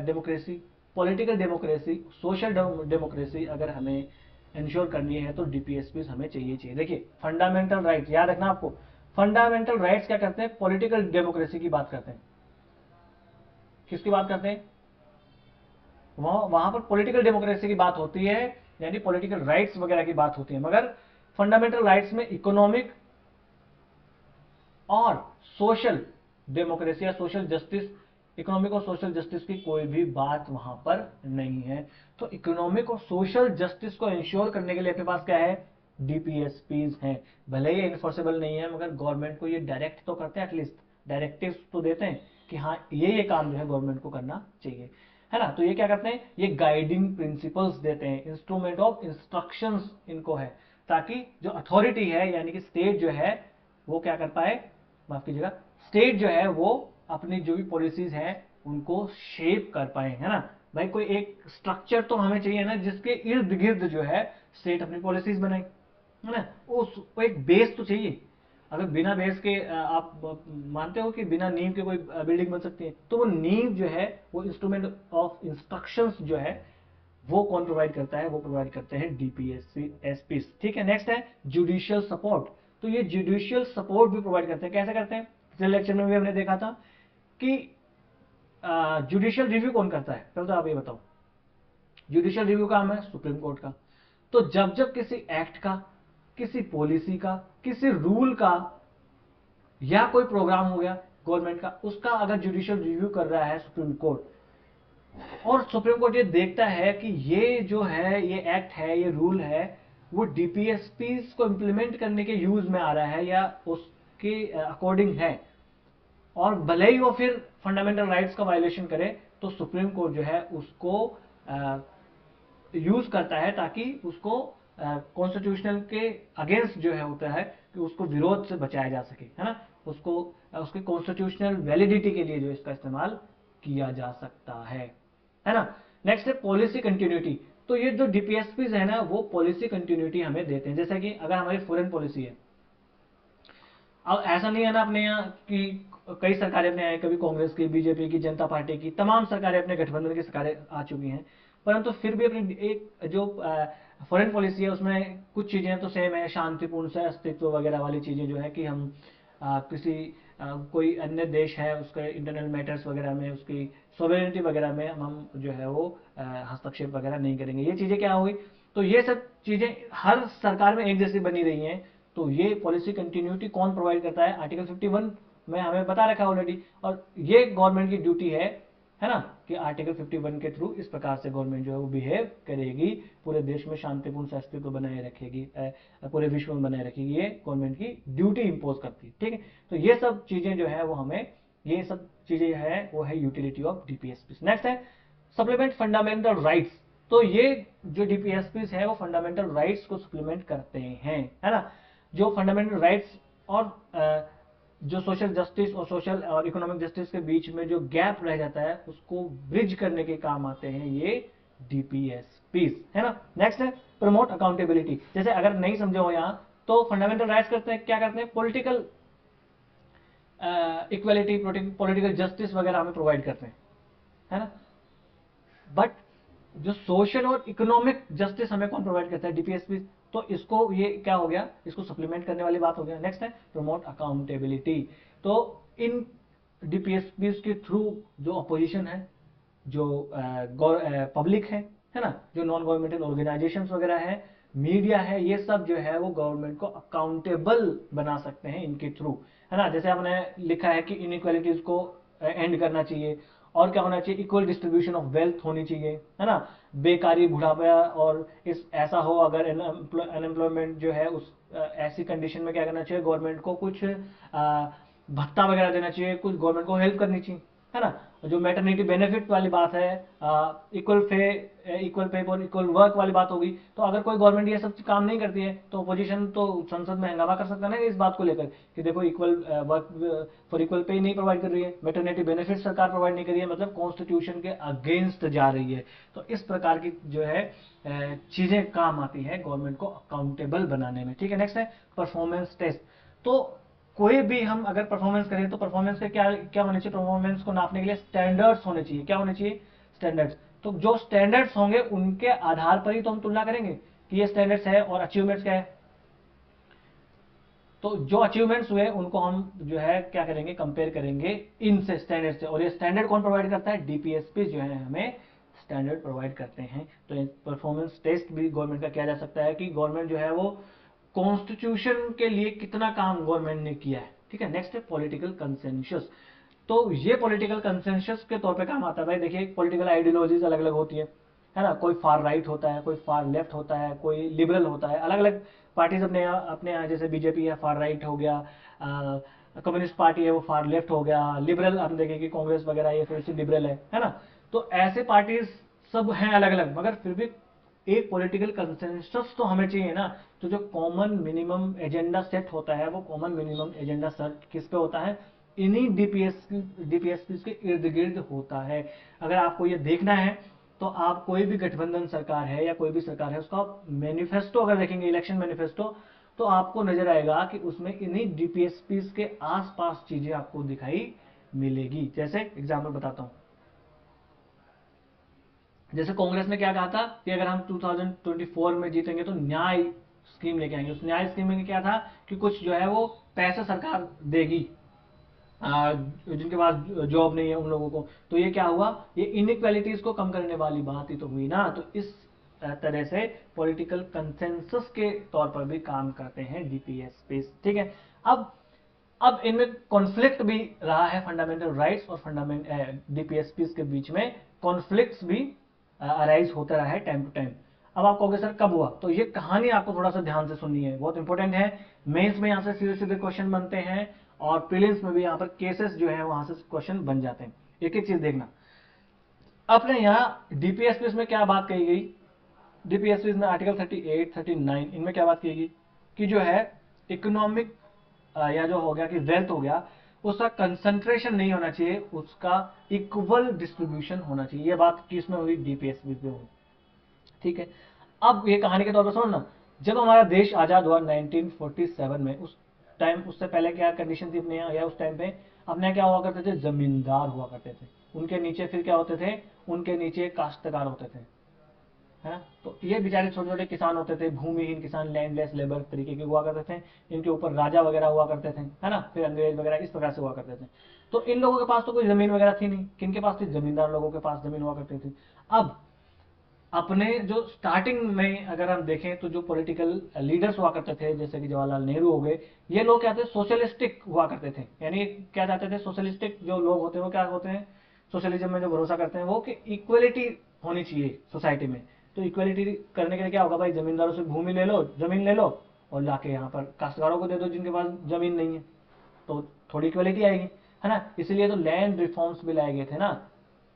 democracy, political democracy, social democracy अगर हमें इंश्योर करनी है तो डीपीएसपी हमें चाहिए। देखिए फंडामेंटल राइट्स याद रखना आपको, फंडामेंटल राइट्स क्या करते हैं, पॉलिटिकल डेमोक्रेसी की बात करते हैं। किसकी बात करते हैं, वहां पर पॉलिटिकल डेमोक्रेसी की बात होती है, यानी पॉलिटिकल राइट्स वगैरह की बात होती है। मगर फंडामेंटल राइट्स में इकोनॉमिक और सोशल डेमोक्रेसी या सोशल जस्टिस, इकोनॉमिक और सोशल जस्टिस की कोई भी बात वहां पर नहीं है। तो इकोनॉमिक और सोशल जस्टिस को इंश्योर करने के लिए अपने पास क्या है, डीपीएसपीज हैं। भले ही इन्फोर्सेबल नहीं है, मगर गवर्नमेंट को ये डायरेक्ट तो करते हैं, एटलीस्ट डायरेक्टिव्स तो देते हैं कि हाँ ये काम जो है गवर्नमेंट को करना चाहिए, है ना। तो ये क्या करते हैं, ये गाइडिंग प्रिंसिपल्स देते हैं, इंस्ट्रूमेंट ऑफ इंस्ट्रक्शंस इनको है, ताकि जो अथॉरिटी है यानी कि स्टेट जो है वो क्या कर पाए, माफ कीजिएगा, स्टेट जो है वो अपनी जो भी पॉलिसीज हैं उनको शेप कर पाए, है ना। भाई कोई एक स्ट्रक्चर तो हमें चाहिए ना जिसके इर्द गिर्द जो है स्टेट अपनी पॉलिसीज बनाए, है ना। उस एक बेस तो चाहिए। अगर बिना बेस के आप मानते हो कि बिना नींव के कोई बिल्डिंग बन सकती है, तो वो नींव जो है, वो इंस्ट्रूमेंट ऑफ इंस्ट्रक्शंस जो है वो कौन प्रोवाइड करता है, वो प्रोवाइड करते हैं डीपीएससी एसपी। ठीक है, नेक्स्ट है जुडिशियल सपोर्ट। तो ये जुडिशियल सपोर्ट भी प्रोवाइड करते हैं। कैसे करते हैं, पिछले लेक्चर में भी हमने देखा था कि जुडिशियल रिव्यू कौन करता है, पहले तो आप ये बताओ। जुडिशियल रिव्यू काम है सुप्रीम कोर्ट का। तो जब जब किसी एक्ट का, किसी पॉलिसी का, किसी रूल का या कोई प्रोग्राम हो गया गवर्नमेंट का, उसका अगर जुडिशियल रिव्यू कर रहा है सुप्रीम कोर्ट, और सुप्रीम कोर्ट ये देखता है कि ये जो है, ये एक्ट है, ये रूल है, वो डीपीएसपी को इंप्लीमेंट करने के यूज में आ रहा है या उसके अकॉर्डिंग है, और भले ही वो फिर फंडामेंटल राइट्स का वायलेशन करे, तो सुप्रीम कोर्ट जो है उसको यूज करता है ताकि उसको कॉन्स्टिट्यूशनल के अगेंस्ट जो है होता है कि उसको विरोध से बचाया जा सके, है ना। उसको उसके कॉन्स्टिट्यूशनल वैलिडिटी के लिए जो इसका इस्तेमाल किया जा सकता है ना। नेक्स्ट है पॉलिसी कंटिन्यूटी। तो ये जो डीपीएसपीज है ना, वो पॉलिसी कंटिन्यूटी हमें देते हैं। जैसे कि अगर हमारी फॉरेन पॉलिसी है, अब ऐसा नहीं है ना अपने यहाँ कि कई सरकारें अपने आए, कभी कांग्रेस की, बीजेपी की, जनता पार्टी की, तमाम सरकारें अपने गठबंधन की सरकारें आ चुकी हैं, परंतु फिर भी अपनी एक जो फॉरेन पॉलिसी है उसमें कुछ चीजें तो सेम है, शांतिपूर्ण से अस्तित्व वगैरह वाली चीजें जो है कि हम किसी कोई अन्य देश है उसके इंटरनल मैटर्स वगैरह में, उसकी सॉवरेनिटी वगैरह में हम जो है वो हस्तक्षेप वगैरह नहीं करेंगे। ये चीजें क्या हुई, तो ये सब चीजें हर सरकार में एक जैसी बनी रही हैं। तो ये पॉलिसी कंटिन्यूटी कौन प्रोवाइड करता है, आर्टिकल 51 में हमें बता रखा है ऑलरेडी, और ये गवर्नमेंट की ड्यूटी है ना, कि आर्टिकल 51 के थ्रू इस प्रकार से गवर्नमेंट जो है वो बिहेव करेगी, पूरे देश में शांतिपूर्ण से अस्तित्व बनाए रखेगी, पूरे विश्व में बनाए रखेगी, ये गवर्नमेंट की ड्यूटी इंपोज करती है। ठीक है, तो ये सब चीजें जो है वो हमें, ये सब चीजें है वो है यूटिलिटी ऑफ डीपीएसपी। नेक्स्ट है सप्लीमेंट फंडामेंटल राइट्स। तो ये जो डीपीएसपी है वो फंडामेंटल राइट्स को सप्लीमेंट करते हैं, है ना। जो फंडामेंटल राइट्स और जो सोशल जस्टिस और सोशल और इकोनॉमिक जस्टिस के बीच में जो गैप रह जाता है उसको ब्रिज करने के काम आते हैं ये डीपीएसपीज, है ना। नेक्स्ट है प्रमोट अकाउंटेबिलिटी। जैसे अगर नहीं समझे हो यहां, तो फंडामेंटल राइट्स करते हैं, क्या करते हैं, पॉलिटिकल इक्वालिटी, पॉलिटिकल जस्टिस वगैरह हमें प्रोवाइड करते हैं, है ना। बट जो सोशल और इकोनॉमिक जस्टिस हमें कौन प्रोवाइड करता है, डीपीएसपी। तो इसको ये क्या हो गया, इसको सप्लीमेंट करने वाली बात हो गया। नेक्स्ट है प्रमोट अकाउंटेबिलिटी। तो इन डीपीएसपी के थ्रू जो अपोजिशन है, जो पब्लिक है ना, जो नॉन गवर्नमेंटल ऑर्गेनाइजेशंस वगैरह है, मीडिया है, ये सब जो है वो गवर्नमेंट को अकाउंटेबल बना सकते हैं इनके थ्रू, है ना। जैसे आपने लिखा है कि इनइक्वालिटीज को एंड करना चाहिए, और क्या होना चाहिए, इक्वल डिस्ट्रीब्यूशन ऑफ वेल्थ होनी चाहिए, है ना, बेकारी, बुढ़ापा और इस ऐसा हो अगर अनएम्प्लॉयमेंट जो है उस ऐसी कंडीशन में क्या करना चाहिए, गवर्नमेंट को कुछ भत्ता वगैरह देना चाहिए, कुछ गवर्नमेंट को हेल्प करनी चाहिए, है ना। जो मैटरनिटी बेनिफिट वाली बात है, equal pay for equal work वाली बात होगी। तो अगर कोई गवर्नमेंट ये सब काम नहीं करती है तो अपोजिशन तो संसद में हंगामा कर सकता है ना इस बात को लेकर कि देखो equal work for equal pay नहीं प्रोवाइड कर रही है, मैटरनिटी बेनिफिट सरकार प्रोवाइड नहीं कर रही है, मतलब कॉन्स्टिट्यूशन के अगेंस्ट जा रही है। तो इस प्रकार की जो है चीजें काम आती है गवर्नमेंट को अकाउंटेबल बनाने में। ठीक है, नेक्स्ट है परफॉर्मेंस टेस्ट। तो कोई भी हम अगर परफॉर्मेंस करें तो परफॉर्मेंस के क्या क्या होने चाहिए, परफॉर्मेंस को नापने के लिए स्टैंडर्ड्स होने चाहिए। क्या होने चाहिए, स्टैंडर्ड्स। तो जो स्टैंडर्ड्स होंगे उनके आधार पर ही तो हम तुलना करेंगे कि ये स्टैंडर्ड्स है और अचीवमेंट्स क्या है। तो जो अचीवमेंट्स हुए उनको हम जो है क्या करेंगे, कंपेयर करेंगे इनसे, स्टैंडर्ड से। और ये स्टैंडर्ड कौन प्रोवाइड करता है, डीपीएसपी जो है हमें स्टैंडर्ड प्रोवाइड करते हैं। तो परफॉर्मेंस टेस्ट भी गवर्नमेंट का किया जा सकता है कि गवर्नमेंट जो है वो कॉन्स्टिट्यूशन के लिए कितना काम गवर्नमेंट ने किया है। ठीक है, नेक्स्ट है पॉलिटिकल कंसेंसस। तो ये पॉलिटिकल कंसेंसस के तौर पे काम आता है। भाई देखिए, पॉलिटिकल आइडियोलॉजीज अलग अलग होती है ना, कोई फार राइट होता है, कोई फार लेफ्ट होता है, कोई लिबरल होता है, अलग अलग पार्टीज अपने यहाँ जैसे बीजेपी है फार राइट हो गया, कम्युनिस्ट पार्टी है वो फार लेफ्ट हो गया, लिबरल हम देखें कि कांग्रेस वगैरह ये थोड़ी सी लिबरल है ना। तो ऐसे पार्टीज सब हैं अलग अलग, मगर फिर भी एक पॉलिटिकल कंसेंसस तो हमें चाहिए ना। तो जो कॉमन मिनिमम एजेंडा सेट होता है वो कॉमन मिनिमम एजेंडा सेट किस पे होता है, इन्हीं डीपीएसपी के इर्द गिर्द होता है। अगर आपको ये देखना है तो आप कोई भी गठबंधन सरकार है या कोई भी सरकार है उसका मैनिफेस्टो अगर देखेंगे, इलेक्शन मैनिफेस्टो, तो आपको नजर आएगा कि उसमें इन्हीं डीपीएसपी के आसपास चीजें आपको दिखाई मिलेगी। जैसे एग्जाम्पल बताता हूं, जैसे कांग्रेस ने क्या कहा था कि अगर हम 2024 में जीतेंगे तो न्याय स्कीम लेके आएंगे। उस न्याय स्कीम में क्या था कि कुछ जो है वो पैसे सरकार देगी जिनके पास जॉब नहीं है उन लोगों को। तो ये क्या हुआ, ये इनइक्वालिटीज को कम करने वाली बात ही तो हुई ना। तो इस तरह से पॉलिटिकल कंसेंसस के तौर पर भी काम करते हैं डीपीएसपी। ठीक है, अब इनमें कॉन्फ्लिक्ट भी रहा है, फंडामेंटल राइट्स और डीपीएसपी के बीच में कॉन्फ्लिक्ट्स भी अराइज होता रहा है टाइम टू टाइम। अब आप कहोगे सर कब हुआ, तो ये कहानी आपको थोड़ा सा ध्यान से सुननी है, बहुत इंपॉर्टेंट है। मेंस में यहाँ से सीधे सीधे क्वेश्चन बनते हैं और प्रीलिम्स में भी यहाँ पर केसेस जो है वहां से क्वेश्चन बन जाते हैं। एक एक चीज देखना, अपने यहाँ डीपीएसपी में क्या बात कही गई, डीपीएसपी में आर्टिकल 38, 39 इनमें क्या बात कही गई कि जो है इकोनॉमिक या जो हो गया कि वेल्थ हो गया उसका कंसंट्रेशन नहीं होना चाहिए, उसका इक्वल डिस्ट्रीब्यूशन होना चाहिए। ये बात किसमें हुई, डीपीएसपी पे हुई। ठीक है, अब ये कहानी के तौर पर समझना, जब हमारा देश आजाद हुआ 1947 में, उस टाइम उससे पहले क्या कंडीशन थी अपने यहाँ, या उस टाइम पे अपने क्या हुआ करते थे, जमींदार हुआ करते थे, उनके नीचे फिर क्या होते थे, उनके नीचे काश्तकार होते थे, है। तो ये बेचारे छोटे छोटे किसान होते थे, भूमिहीन किसान, लैंडलेस लेबर तरीके के हुआ करते थे। इनके ऊपर राजा वगैरह हुआ करते थे, है ना, फिर अंग्रेज वगैरह इस प्रकार से हुआ करते थे। तो इन लोगों के पास तो कोई जमीन वगैरह थी नहीं, किनके पास थी, जमींदार लोगों के पास जमीन हुआ करती थी। अब अपने जो स्टार्टिंग में अगर हम देखें तो जो पॉलिटिकल लीडर्स हुआ करते थे जैसे कि जवाहरलाल नेहरू हो गए, ये लोग क्या थे, सोशलिस्टिक हुआ करते थे। यानी क्या चाहते थे, सोशलिस्टिक जो लोग होते हैं वो क्या होते हैं, सोशलिज्म में जो भरोसा करते हैं वो कि इक्वलिटी होनी चाहिए सोसाइटी में। तो इक्वलिटी करने के लिए क्या होगा भाई, जमींदारों से भूमि ले लो, जमीन ले लो और लाके यहाँ पर काश्तकारों को दे दो जिनके पास जमीन नहीं है, तो थोड़ी इक्वलिटी आएगी, है ना। इसलिए तो लैंड रिफॉर्म्स भी लाए गए थे ना।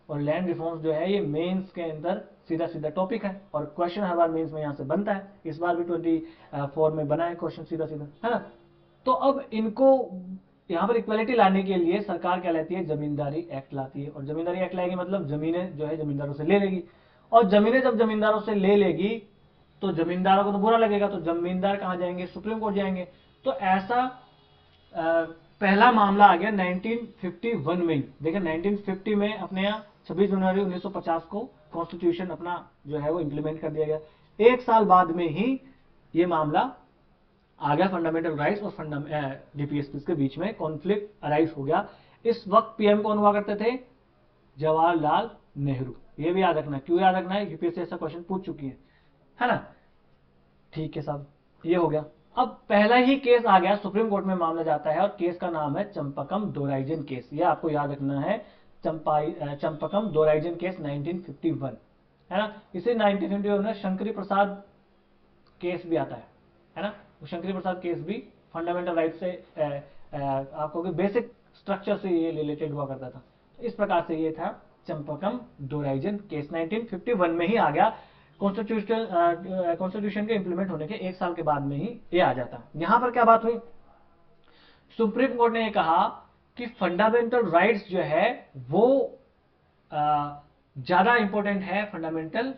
और लैंड रिफॉर्म्स जो है ये मेंस के अंदर सीधा सीधा टॉपिक है और क्वेश्चन हर बार मेंस में यहाँ से बनता है। इस बार भी 24 में बना है क्वेश्चन सीधा सीधा, है ना। तो अब इनको यहाँ पर इक्वलिटी लाने के लिए सरकार क्या लाती है, जमींदारी एक्ट लाती है। और जमींदारी एक्ट लाएगी मतलब जमीनें जो है जमींदारों से ले लेगी, और जमीनें जब जमींदारों से ले लेगी तो जमींदारों को तो बुरा लगेगा, तो जमींदार कहाँ जाएंगे, सुप्रीम कोर्ट जाएंगे। तो ऐसा पहला मामला आ गया 1951 में। देखिए 1950 में अपने यहाँ 26 जनवरी 1950 को कॉन्स्टिट्यूशन अपना जो है वो इंप्लीमेंट कर दिया गया। एक साल बाद में ही ये मामला आ गया, फंडामेंटल राइट्स और डीपीएसपी के बीच में कॉन्फ्लिक्ट अराइज हो गया। इस वक्त पीएम कौन हुआ करते थे, जवाहरलाल नेहरू। ये भी याद रखना, क्यों याद रखना है, यूपीएससी ऐसा क्वेश्चन पूछ चुकी है ना। ठीक है साहब, ये हो गया। अब पहला ही केस आ गया, सुप्रीम कोर्ट में मामला जाता है और केस का नाम है चंपकम दोराइजन केस। ये आपको याद रखना है, चंपकम दोराइजन केस 1951, है ना। इसे 1951 में शंकरी प्रसाद केस भी आता है ना। वो शंकरी प्रसाद केस भी फंडामेंटल राइट से आपको बेसिक स्ट्रक्चर से ये रिलेटेड हुआ करता था। तो इस प्रकार से ये था चंपकम दोराइजन केस, 1951 में ही आ गया। कॉन्स्टिट्यूशन के इंप्लीमेंट होने के 1 साल के बाद में ही ये आ जाता। यहां पर क्या बात हुई, सुप्रीम कोर्ट ने ये कहा कि फंडामेंटल राइट्स जो है वो ज्यादा इंपॉर्टेंट है फंडामेंटल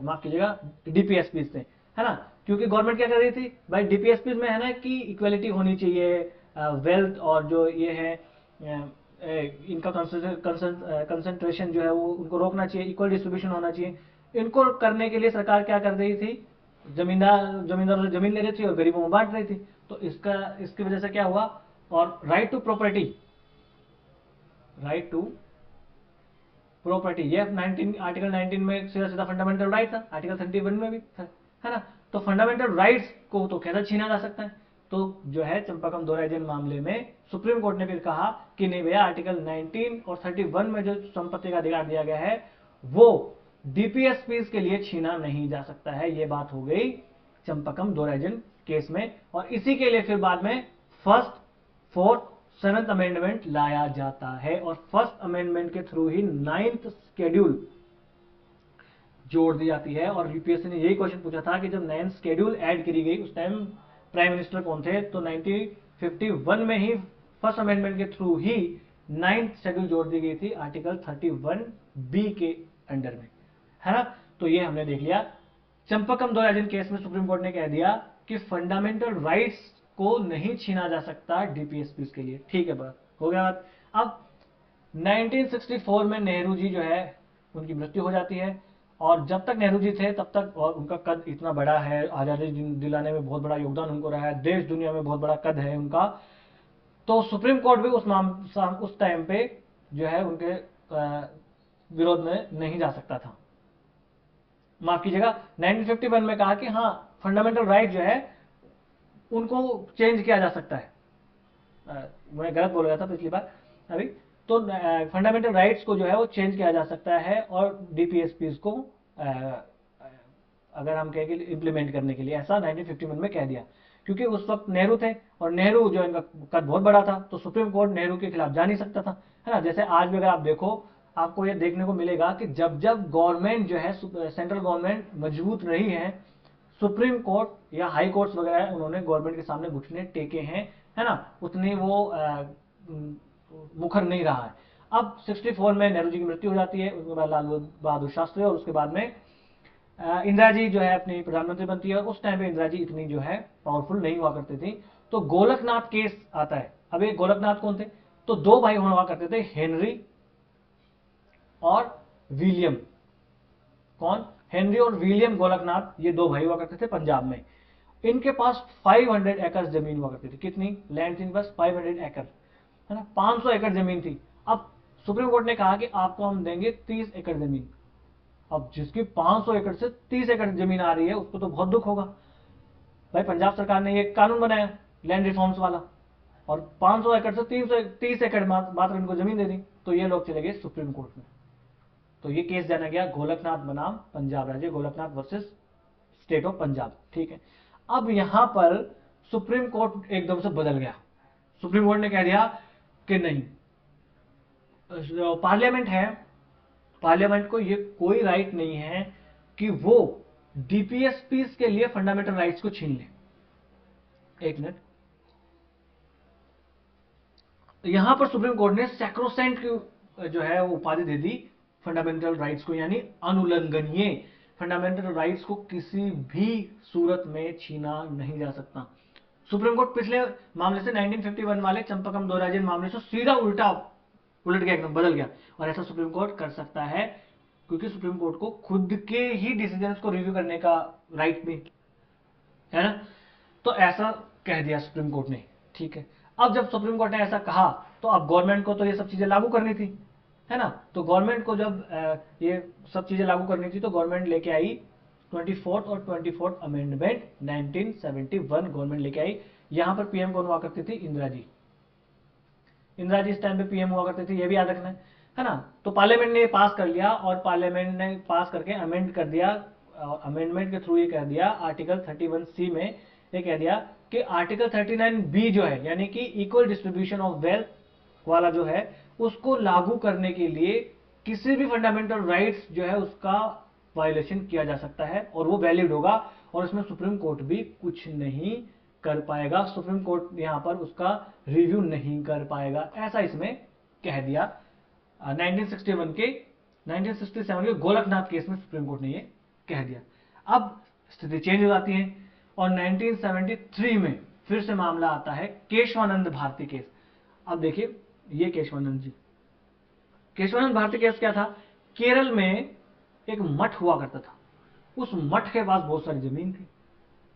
माफ कीजिएगा डीपीएसपी से, है ना। क्योंकि गवर्नमेंट क्या कर रही थी भाई, डीपीएसपी में है ना कि इक्वलिटी होनी चाहिए, वेल्थ और जो ये है इनका कंसंट्रेशन जो है वो उनको रोकना चाहिए, इक्वल डिस्ट्रीब्यूशन होना चाहिए। इनको करने के लिए सरकार क्या कर रही थी, जमींदारों से जमीन ले रही थी और गरीबों में बांट रही थी। तो इसकी वजह से क्या हुआ, और राइट टू प्रॉपर्टी ये आर्टिकल 19 में सीधा सीधा फंडामेंटल राइट था, आर्टिकल 31 में भी था, है ना। तो फंडामेंटल राइट्स को तो कैसे छीना जा सकता है। तो जो है चंपकम दोराइजन मामले में सुप्रीम कोर्ट ने फिर कहा कि नहीं भैया, आर्टिकल 19 और 31 में जो संपत्ति का अधिकार दिया गया है वो डीपीएसपीज के लिए छीना नहीं जा सकता है। ये बात हो गई चंपकम दोराइजन केस में। और इसी के लिए फिर बाद में फर्स्ट, फोर्थ, 7th अमेंडमेंट लाया जाता है, और फर्स्ट अमेंडमेंट के थ्रू ही 9th शेड्यूल जोड़ दी जाती है। और यूपीएससी ने यही क्वेश्चन पूछा था कि जब 9th शेड्यूल ऐड करी गई उस टाइम प्राइम मिनिस्टर कौन थे, तो 1951 में ही फर्स्ट अमेंडमेंट के थ्रू ही 9th शेड्यूल जोड़ दी गई थी आर्टिकल 31B के अंडर में, है ना। तो ये हमने देख लिया। चंपकम दोराइजन केस में सुप्रीम कोर्ट ने कह दिया कि फंडामेंटल राइट्स को नहीं छीना जा सकता डीपीएसपी के लिए, ठीक है बात हो गया बात। अब 1964 में नेहरू जी जो है उनकी मृत्यु हो जाती है, और जब तक नेहरू जी थे तब तक, और उनका कद इतना बड़ा है, आजादी दिलाने में बहुत बड़ा योगदान उनको रहा है, देश दुनिया में बहुत बड़ा कद है उनका। तो सुप्रीम कोर्ट भी उस टाइम पे जो है उनके विरोध में नहीं जा सकता था। माफ कीजिएगा, 1951 में कहा कि हाँ फंडामेंटल राइट जो है उनको चेंज किया जा सकता है। मैं गलत बोल रहा था पिछली बार अभी। तो फंडामेंटल राइट्स को जो है वो चेंज किया जा सकता है, और डीपीएसपीज को अगर हम कहें कि इंप्लीमेंट करने के लिए, ऐसा 1951 में कह दिया। क्योंकि उस वक्त नेहरू थे, और नेहरू जो इनका कद बहुत बड़ा था, तो सुप्रीम कोर्ट नेहरू के खिलाफ जा नहीं सकता था, है ना। जैसे आज भी अगर आप देखो, आपको ये देखने को मिलेगा कि जब जब गवर्नमेंट जो है, सेंट्रल गवर्नमेंट मजबूत रही है, सुप्रीम कोर्ट या हाई कोर्ट्स वगैरह उन्होंने गवर्नमेंट के सामने घुटने टेके हैं, है ना। उतनी वो मुखर नहीं रहा है। अब 64 में नेहरू जी की मृत्यु हो जाती है, उसके बाद लाल बहादुर शास्त्री, और उसके बाद में इंदिरा जी जो है अपनी प्रधानमंत्री बनती है। उस टाइम पे इंदिरा जी इतनी जो है पावरफुल नहीं हुआ करती थी। तो गोलकनाथ केस आता है। अब ये गोलकनाथ कौन थे, तो 2 भाई हुआ करते थे, हेनरी और विलियम। कौन, हेनरी और विलियम गोलकनाथ, ये 2 भाई हुआ करते थे पंजाब में। इनके पास 500 एकड़ जमीन हुआ करती थी। कितनी लैंड थी? बस 500 एकड़, है ना। 500 एकड़ जमीन थी। अब सुप्रीम कोर्ट ने कहा कि आपको हम देंगे 30 एकड़ जमीन। अब जिसकी 500 एकड़ से 30 एकड़ जमीन आ रही है उसको तो बहुत दुख होगा भाई। पंजाब सरकार ने ये कानून बनाया लैंड रिफॉर्म्स वाला, और 500 एकड़ से 330 एकड़ मात्र इनको जमीन दे दी। तो ये लोग चले गए सुप्रीम कोर्ट में। तो ये केस जाना गया गोलकनाथ बनाम पंजाब राज्य, Golaknath versus state of Punjab, ठीक है। अब यहां पर सुप्रीम कोर्ट एकदम से बदल गया। सुप्रीम कोर्ट ने कह दिया कि नहीं, पार्लियामेंट है, पार्लियामेंट को ये कोई राइट नहीं है कि वो डीपीएसपीस के लिए फंडामेंटल राइट्स को छीन ले। एक मिनट, यहां पर सुप्रीम कोर्ट ने सैक्रोसेंट की जो है वो उपाधि दे दी फंडामेंटल राइट्स को, यानी अनुल्लंघनीय। फंडामेंटल राइट्स को किसी भी सूरत में छीना नहीं जा सकता। सुप्रीम कोर्ट पिछले मामले से 1951 वाले चंपकम दोराइजन मामले से सीधा उलट गया, एकदम बदल गया। और ऐसा सुप्रीम कोर्ट कर सकता है क्योंकि सुप्रीम कोर्ट को खुद के ही डिसीजंस को रिव्यू करने का राइट भी है ना। तो ऐसा कह दिया सुप्रीम कोर्ट ने, ठीक है। अब जब सुप्रीम कोर्ट ने ऐसा कहा तो अब गवर्नमेंट को तो ये सब चीजें लागू करनी थी, है ना। तो गवर्नमेंट को जब ये सब चीजें लागू करनी थी तो गवर्नमेंट लेके आई 24th और 24th अमेंडमेंट 1971 गवर्नमेंट लेके आई। यहां पर पीएम कौन हुआ करती थी? इंदिरा जी। इंदिरा जी इस टाइम पे पीएम हुआ करती थी, ये भी याद रखना है। है ना। तो पार्लियामेंट ने पास कर लिया और पार्लियामेंट ने पास करके अमेंड कर दिया, अमेंडमेंट के थ्रू ये कह दिया आर्टिकल 31C में ये कह दिया कि आर्टिकल 39B जो है यानी कि इक्वल डिस्ट्रीब्यूशन ऑफ वेल्थ वाला जो है उसको लागू करने के लिए किसी भी फंडामेंटल राइट्स जो है उसका वायलेशन किया जा सकता है और वो वैलिड होगा और इसमें सुप्रीम कोर्ट भी कुछ नहीं कर पाएगा, सुप्रीम कोर्ट यहां पर उसका रिव्यू नहीं कर पाएगा, ऐसा इसमें कह दिया 1967 के गोलकनाथ केस में सुप्रीम कोर्ट ने ये कह दिया। अब स्थिति चेंज हो जाती है और 1973 में फिर से मामला आता है केशवानंद भारती केस। अब देखिए ये केशवानंद भारती केस क्या था, केरल में एक मठ हुआ करता था, उस मठ के पास बहुत सारी जमीन थी,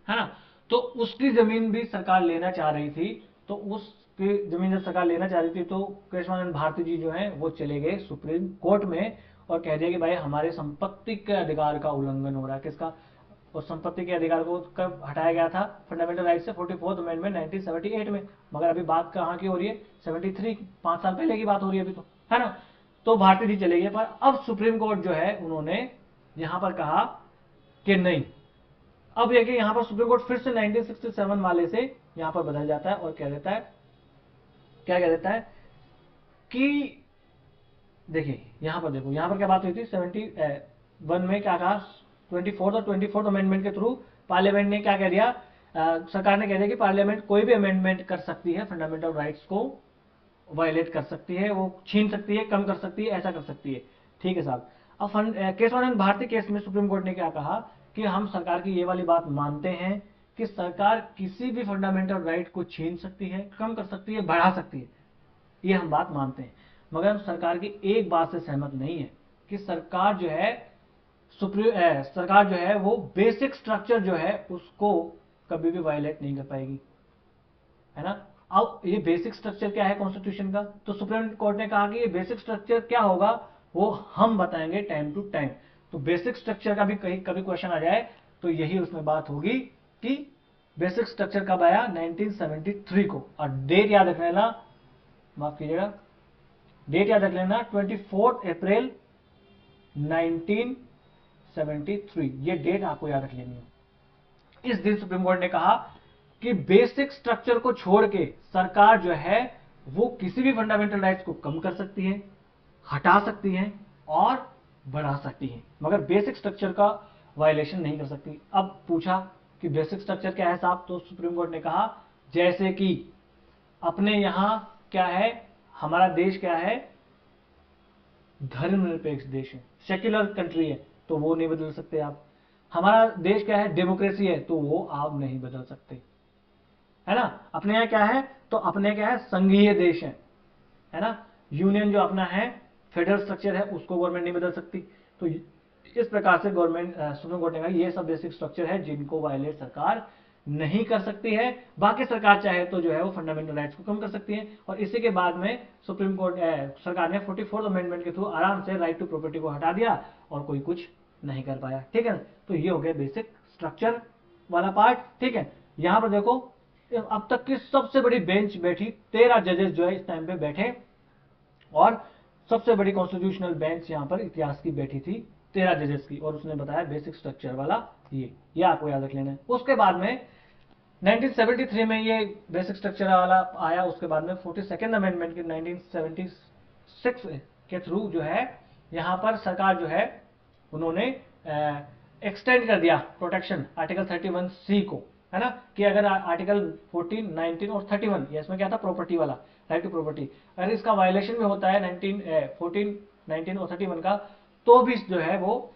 है ना। तो उसकी जमीन भी सरकार लेना चाह रही थी, तो उसकी जमीन जब सरकार लेना चाह रही थी तो केशवानंद भारती जी जो है वो चले गए सुप्रीम कोर्ट में और कह दिया कि भाई हमारे संपत्ति के अधिकार का उल्लंघन हो रहा है। किसका? और संपत्ति के अधिकार को कब हटाया गया था फंडामेंटल राइट से? 44th अमेंडमेंट 1978 में। मगर अभी बात कहाँ की हो रही है? 73, 5 साल पहले की बात हो रही है अभी तो, है ना। तो भारती जी चले गए, पर अब सुप्रीम कोर्ट जो है उन्होंने यहां पर कहा कि नहीं, अब ये कि यहां पर सुप्रीम कोर्ट फिर से 1967 वाले से यहां पर बदल जाता है और क्या कहता है कि देखिए यहां पर देखो, यहां पर क्या बात हुई थी 71 में, क्या कहा 24th अमेंडमेंट के थ्रू पार्लियामेंट ने क्या कह दिया, सरकार ने कह दिया कि पार्लियामेंट कोई भी अमेंडमेंट कर सकती है, फंडामेंटल राइट्स को वायलेट कर सकती है, वो छीन सकती है, कम कर सकती है, ऐसा कर सकती है। ठीक है साहब। अब केशवानंद भारती केस में सुप्रीम कोर्ट ने क्या कहा कि हम सरकार की ये वाली बात मानते हैं कि सरकार किसी भी फंडामेंटल राइट को छीन सकती है, कम कर सकती है, बढ़ा सकती है, ये हम बात मानते हैं। मगर हम सरकार की एक बात से सहमत नहीं है कि सरकार जो है वो बेसिक स्ट्रक्चर जो है उसको कभी भी वायलेट नहीं कर पाएगी, है ना। अब ये बेसिक स्ट्रक्चर क्या है कॉन्स्टिट्यूशन का, तो सुप्रीम कोर्ट ने कहा कि ये बेसिक स्ट्रक्चर क्या होगा वो हम बताएंगे टाइम टू टाइम। तो बेसिक स्ट्रक्चर का भी कभी क्वेश्चन आ जाए तो यही उसमें बात होगी कि बेसिक स्ट्रक्चर कब आया, 1973 को। और डेट याद रख लेना, माफ कीजिएगा, डेट याद रख लेना 24 अप्रैल 1973, ये डेट आपको याद रख लेनी है। इस दिन सुप्रीम कोर्ट ने कहा कि बेसिक स्ट्रक्चर को छोड़ के सरकार जो है वो किसी भी फंडामेंटल राइट्स को कम कर सकती है, हटा सकती है और बढ़ा सकती है, मगर बेसिक स्ट्रक्चर का वायलेशन नहीं कर सकती। अब पूछा कि बेसिक स्ट्रक्चर क्या है साहब, तो सुप्रीम कोर्ट ने कहा जैसे कि अपने यहां क्या है, हमारा देश क्या है, धर्मनिरपेक्ष देश है, सेक्युलर कंट्री है, तो वो नहीं बदल सकते आप। हमारा देश क्या है, डेमोक्रेसी है, तो वो आप नहीं बदल सकते, है ना। अपने यहाँ क्या है, तो अपने क्या है, संघीय देश है ना। यूनियन जो अपना है, फेडरल स्ट्रक्चर है, उसको गवर्नमेंट नहीं बदल सकती। तो इस प्रकार से गवर्नमेंट सुप्रीम कोर्ट ने कहा ये सब बेसिक स्ट्रक्चर है जिनको वायलेट सरकार नहीं कर सकती है। बाकी सरकार चाहे तो जो है वो फंडामेंटल राइट्स को कम कर सकती है। और इसी के बाद में सुप्रीम कोर्ट सरकार ने 44th अमेंडमेंट के थ्रू आराम से राइट टू प्रॉपर्टी को हटा दिया और कोई कुछ नहीं कर पाया। ठीक है, तो ये हो गया बेसिक स्ट्रक्चर वाला पार्ट। ठीक है, यहां पर देखो अब तक की सबसे बड़ी बेंच बैठी, 13 जजेस जो है इस टाइम पे बैठे और सबसे बड़ी कॉन्स्टिट्यूशनल बेंच यहां पर इतिहास की बैठी थी 13 जजेस की, और उसने बताया बेसिक स्ट्रक्चर वाला ये आपको याद रख लेना है। उसके बाद में 1973 में ये बेसिक स्ट्रक्चर वाला आया। उसके बाद में 42nd अमेंडमेंट के 1976 के थ्रू जो है यहां पर सरकार जो है उन्होंने एक्सटेंड कर दिया प्रोटेक्शन आर्टिकल 31C को, है ना, कि अगर आर्टिकल 14, 19 और 31, ये इसमें क्या था, प्रॉपर्टी वाला, राइट टू प्रॉपर्टी, अगर इसका वायलेशन भी होता है 14, 19 और 31 का, तो भी जो है वो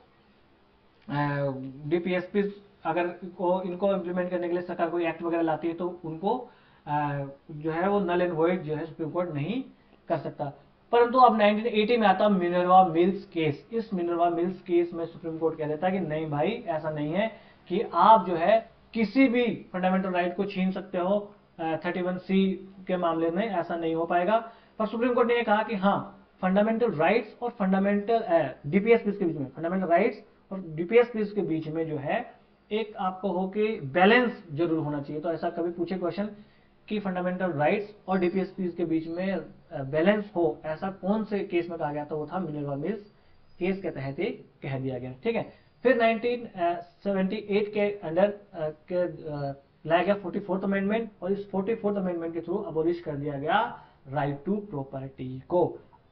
डीपीएसपी अगर इनको इम्प्लीमेंट करने के लिए सरकार कोई एक्ट वगैरह लाती है तो उनको जो है वो नल एंड वॉइड जो है सुप्रीम कोर्ट नहीं कर सकता। परंतु अब 1980 में आता मिनर्वा मिल्स केस। इस मिनर्वा मिल्स केस में सुप्रीम कोर्ट कह देता है कि नहीं भाई, ऐसा नहीं है कि आप जो है किसी भी फंडामेंटल राइट को छीन सकते हो 31C के मामले में, ऐसा नहीं हो पाएगा। पर सुप्रीम कोर्ट ने यह कहा कि हाँ, फंडामेंटल राइट्स और फंडामेंटल डीपीएस के बीच में, फंडामेंटल राइट्स और डीपीएस के बीच में जो है एक आपको हो कि बैलेंस जरूर होना चाहिए। तो ऐसा कभी पूछे क्वेश्चन कि फंडामेंटल राइट्स और डीपीएसपी के बीच में बैलेंस हो, ऐसा कौन से केस में कहा गया था? वो था मिनर्वा मिल्स केस के तहत ही कह दिया गया। ठीक है, फिर 1978 के अंडर लाया गया 44th अमेंडमेंट, और इस 44th अमेंडमेंट के थ्रू अबोलिश कर दिया गया राइट टू प्रॉपर्टी को।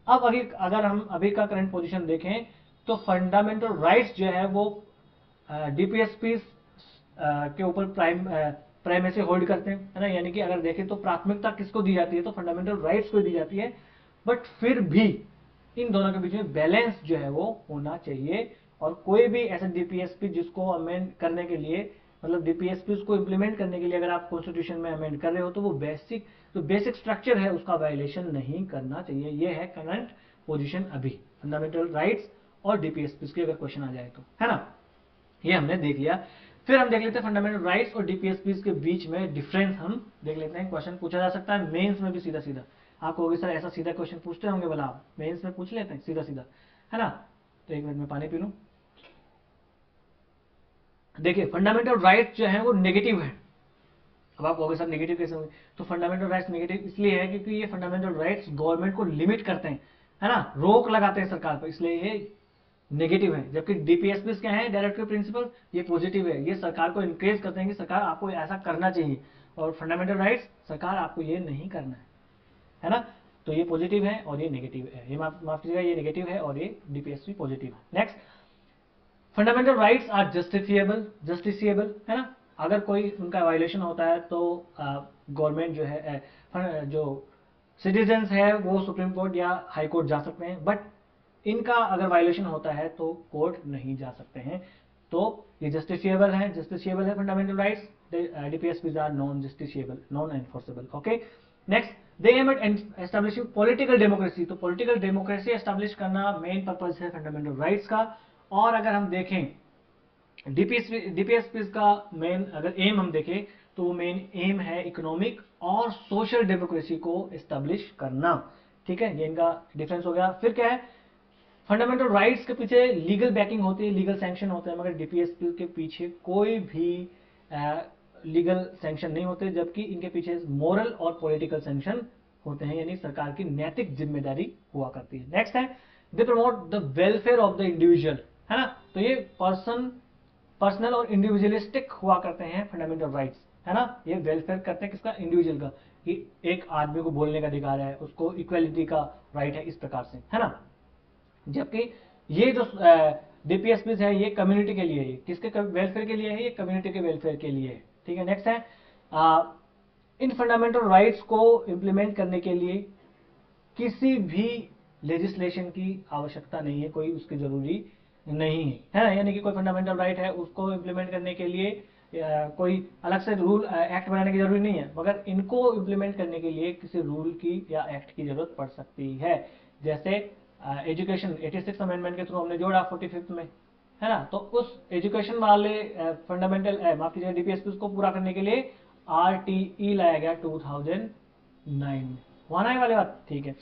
अब अगर हम अभी का करंट पोजीशन देखें तो फंडामेंटल राइट्स जो है वो डीपीएसपी के ऊपर प्राइमेसी होल्ड करते हैं, है ना। यानी कि अगर देखें तो प्राथमिकता किसको दी जाती है? तो फंडामेंटल राइट्स को दी जाती है, बट फिर भी इन दोनों के बीच में बैलेंस जो है वो होना चाहिए। और कोई भी ऐसा डीपीएसपी जिसको अमेंड करने के लिए, मतलब डीपीएसपी को इंप्लीमेंट करने के लिए अगर आप कॉन्स्टिट्यूशन में अमेंड कर रहे हो तो वो बेसिक स्ट्रक्चर है उसका वायलेशन नहीं करना चाहिए। ये है करंट पोजीशन अभी फंडामेंटल राइट्स और डीपीएसपी की अगर क्वेश्चन आ जाए तो, है ना। ये हमने देख लिया। फिर हम देख लेते हैं फंडामेंटल राइट्स और डीपीएसपी के बीच में डिफरेंस हम देख लेते हैं। क्वेश्चन पूछा जा सकता है मेंस में भी सीधा सीधा। आप कहोगे सर ऐसा सीधा क्वेश्चन पूछते होंगे, बोला आप मेंस में पूछ लेते हैं सीधा सीधा, है ना। तो एक मिनट में पानी पी लूं। देखिए फंडामेंटल राइट्स जो है वो नेगेटिव है। अब आप कहोगे सर नेगेटिव कैसे होंगे? तो फंडामेंटल राइट्स नेगेटिव इसलिए है क्योंकि ये फंडामेंटल राइट्स गवर्नमेंट को लिमिट करते हैं, है ना, रोक लगाते हैं सरकार पर, इसलिए ये नेगेटिव है। जबकि डीपीएसपी क्या है? डायरेक्टिव प्रिंसिपल, ये पॉजिटिव है। ये सरकार को इंकरेज करते हैं कि सरकार आपको ऐसा करना चाहिए, और फंडामेंटल राइट्स सरकार आपको ये नहीं करना है ना। तो ये पॉजिटिव है और ये नेगेटिव है। ये माफ कीजिएगा, ये नेगेटिव है और ये डीपीएसपी पॉजिटिव है। Next, fundamental rights are justiciable, है ना। अगर कोई उनका वायलेशन होता है तो गवर्नमेंट जो है, जो सिटीजन्स है वो सुप्रीम कोर्ट या हाई कोर्ट जा सकते हैं, बट इनका अगर वायलेशन होता है तो कोर्ट नहीं जा सकते हैं। तो ये जस्टिसिएबल है fundamental rights. DPSPs are non justiciable, non enforceable. Okay, next, they aim at establishing political democracy. तो पॉलिटिकल डेमोक्रेसी एस्टैब्लिश करना मेन पर्पज है फंडामेंटल राइट्स का। और अगर हम देखें डीपीएसपी का मेन अगर एम हम देखें तो वो मेन एम है इकोनॉमिक और सोशल डेमोक्रेसी को एस्टैब्लिश करना। ठीक है, ये इनका डिफरेंस हो गया। फिर क्या है? फंडामेंटल राइट्स के पीछे लीगल बैकिंग होती है, लीगल सैंक्शन होते हैं, मगर डीपीएसपी के पीछे कोई भी लीगल सैंक्शन नहीं होते, जबकि इनके पीछे मोरल और पॉलिटिकल सैंक्शन होते हैं, यानी सरकार की नैतिक जिम्मेदारी हुआ करती है। नेक्स्ट है, they promote the welfare of the individual, है ना। तो ये पर्सनल और इंडिविजुअलिस्टिक हुआ करते हैं फंडामेंटल राइट्स, है ना। ये वेलफेयर करते हैं किसका? इंडिविजुअल का, कि एक आदमी को बोलने का अधिकार है, उसको इक्वालिटी का राइट है, इस प्रकार से, है ना। जबकि ये जो डीपीएसपी है ये कम्युनिटी के लिए है, किसके वेलफेयर के लिए है? ये कम्युनिटी के वेलफेयर के लिए है। ठीक है, नेक्स्ट है, इन फंडामेंटल राइट्स को इंप्लीमेंट करने के लिए किसी भी लेजिस्लेशन की आवश्यकता नहीं है, कोई उसकी जरूरी नहीं है ना। यानी कि कोई फंडामेंटल राइट है उसको इंप्लीमेंट करने के लिए कोई अलग से रूल एक्ट बनाने की जरूरी नहीं है, मगर इनको इंप्लीमेंट करने के लिए किसी रूल की या एक्ट की जरूरत पड़ सकती है। जैसे एजुकेशन 86 अमेंडमेंट के थ्रू हमने जोड़ा 45th में, है ना। तो उस एजुकेशन वाले फंडामेंटल माफ कीजिए डीपीएसपी को पूरा करने के लिए आरटीई लाया गया 2009 में। वहां आने वाली बात, ठीक है।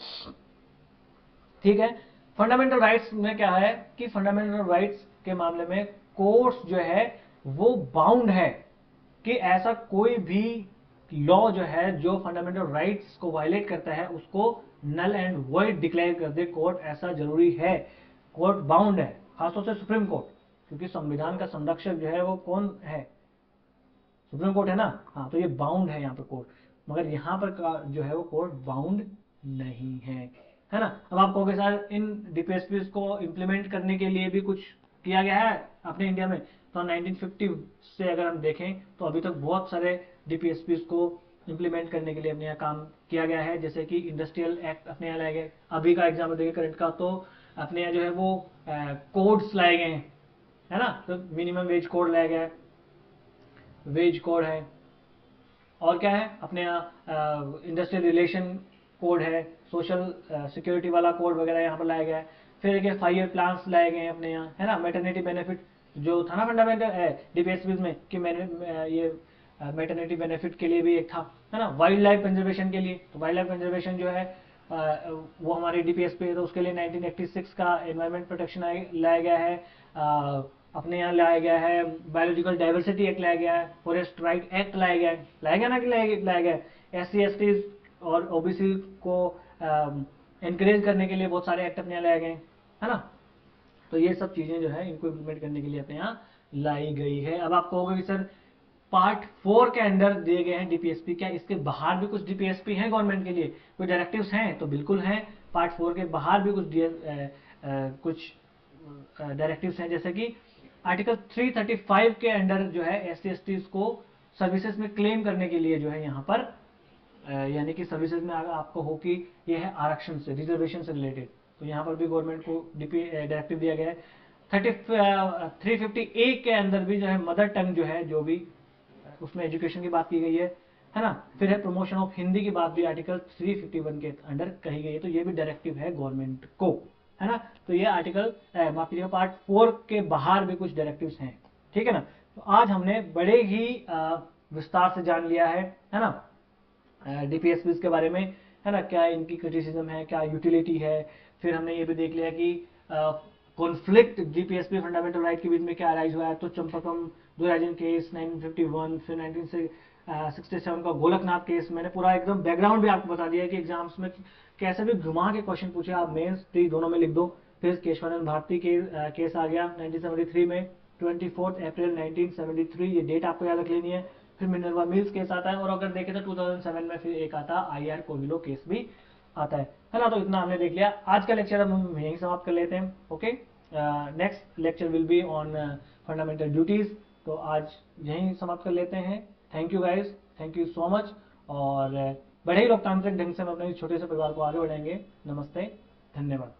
ठीक है, फंडामेंटल राइट्स में क्या है कि फंडामेंटल राइट्स के मामले में कोर्ट्स जो है वो बाउंड है कि ऐसा कोई भी लॉ जो है जो फंडामेंटल राइट्स को वायलेट करता है उसको नल एंड वॉइड डिक्लेयर कर दे कोर्ट, ऐसा जरूरी है। कोर्ट बाउंड है, खासतौर से सुप्रीम कोर्ट, क्योंकि संविधान का संरक्षक जो है वो कौन है? सुप्रीम कोर्ट है ना। हाँ, तो ये बाउंड है यहाँ पे कोर्ट, मगर यहाँ पर जो है वो कोर्ट बाउंड नहीं है ना। अब आप कहोगे सर इन डीपीएसपी को इंप्लीमेंट करने के लिए भी कुछ किया गया है अपने इंडिया में? तो 1950 से अगर हम देखें तो अभी तक बहुत सारे डीपीएसपी को इंप्लीमेंट करने के लिए अपने यहाँ काम किया गया है। जैसे कि इंडस्ट्रियल एक्ट अपने यहाँ लाए गए, अभी का एग्जाम्पल देखिए करंट का, तो अपने यहाँ जो है वो कोड्स लाए गए हैं, है ना। तो मिनिमम वेज कोड लाया गया है, वेज कोड है, और क्या है अपने यहाँ इंडस्ट्रियल रिलेशन कोड है, सोशल सिक्योरिटी वाला कोड वगैरह यहाँ पर लाया गया है। फिर एक 5 ईयर प्लान्स लाए गए हैं अपने यहाँ, है ना। मैटरनिटी बेनिफिट जो था ना फंडामेंटल डीपीएसपी में कि ये मैटरनिटी बेनिफिट के लिए भी एक था, है ना। वाइल्ड लाइफ कंजर्वेशन के लिए, तो वाइल्ड लाइफ कंजर्वेशन जो है वो हमारी डीपीएसपी है, तो उसके लिए 1986 का एनवायरमेंट प्रोटेक्शन लाया गया है। अपने यहाँ लाया गया है, बायोलॉजिकल डाइवर्सिटी एक्ट लाया गया है, फॉरेस्ट राइट एक्ट लाया गया है, लाया गया ना कि लाया गया है। SC/ST और OBC को एनकरेज करने के लिए बहुत सारे एक्ट अपने यहाँ लाए गए है ना। तो ये सब चीजें जो है इनको इम्प्लीमेंट करने के लिए अपने यहाँ लाई गई है। अब आप कहोगे कि सर पार्ट 4 के अंदर दिए गए हैं DPSP, क्या इसके बाहर भी कुछ DPSP हैं गवर्नमेंट के लिए, कोई डायरेक्टिव्स हैं? तो बिल्कुल हैं, पार्ट 4 के बाहर भी कुछ डायरेक्टिव्स हैं, जैसे कि आर्टिकल 335 के अंडर जो है SC/ST को सर्विसेज में क्लेम करने के लिए जो है यहाँ पर यानी कि सर्विसेज में अगर आपको हो कि ये है आरक्षण से, रिजर्वेशन से रिलेटेड, तो यहाँ पर भी गवर्नमेंट को डायरेक्टिव दिया गया है। 350A के अंदर भी जो है मदर टंग जो है, जो भी उसमें एजुकेशन की बात की गई है ना। फिर है प्रमोशन ऑफ हिंदी की बात भी आर्टिकल 351 के अंडर कही गई है, तो ये भी डायरेक्टिव है गवर्नमेंट को, है ना। तो ये आर्टिकल माफ कीजिएगा पार्ट 4 के बाहर भी कुछ डायरेक्टिव्स हैं, ठीक है ना। तो आज हमने बड़े ही विस्तार से जान लिया है ना, DPSP के बारे में, है ना, क्या इनकी क्रिटिसिज्म है, क्या यूटिलिटी है। फिर हमने ये भी देख लिया कि कॉन्फ्लिक्ट DPSP फंडामेंटल राइट के बीच में क्या अराइज हुआ है। तो चंपकम दुराजन केस 1951, फिर 1967 का गोलकनाथ केस, मैंने पूरा एकदम बैकग्राउंड भी आपको बता दिया है कि एग्जाम्स में कैसे भी घुमा के क्वेश्चन पूछे, आप मेंस प्री दोनों में लिख दो। फिर केशवानंद भारती के केस आ गया 1973 में, 24 अप्रैल 1973, ये डेट आपको याद रख लेनी है। फिर मिनर्वा मिल्स केस आता है, और अगर देखें तो 2007 में फिर एक आता IR कोविलो केस भी आता है ना। तो इतना हमने देख लिया। आज का लेक्चर हम यहीं समाप्त कर लेते हैं। Okay, next lecture will be on fundamental duties. तो आज यहीं समाप्त कर लेते हैं। Thank you guys, thank you so much. और बड़े ही लोकतांत्रिक ढंग से हम अपने छोटे से परिवार को आगे बढ़ाएंगे। नमस्ते, धन्यवाद।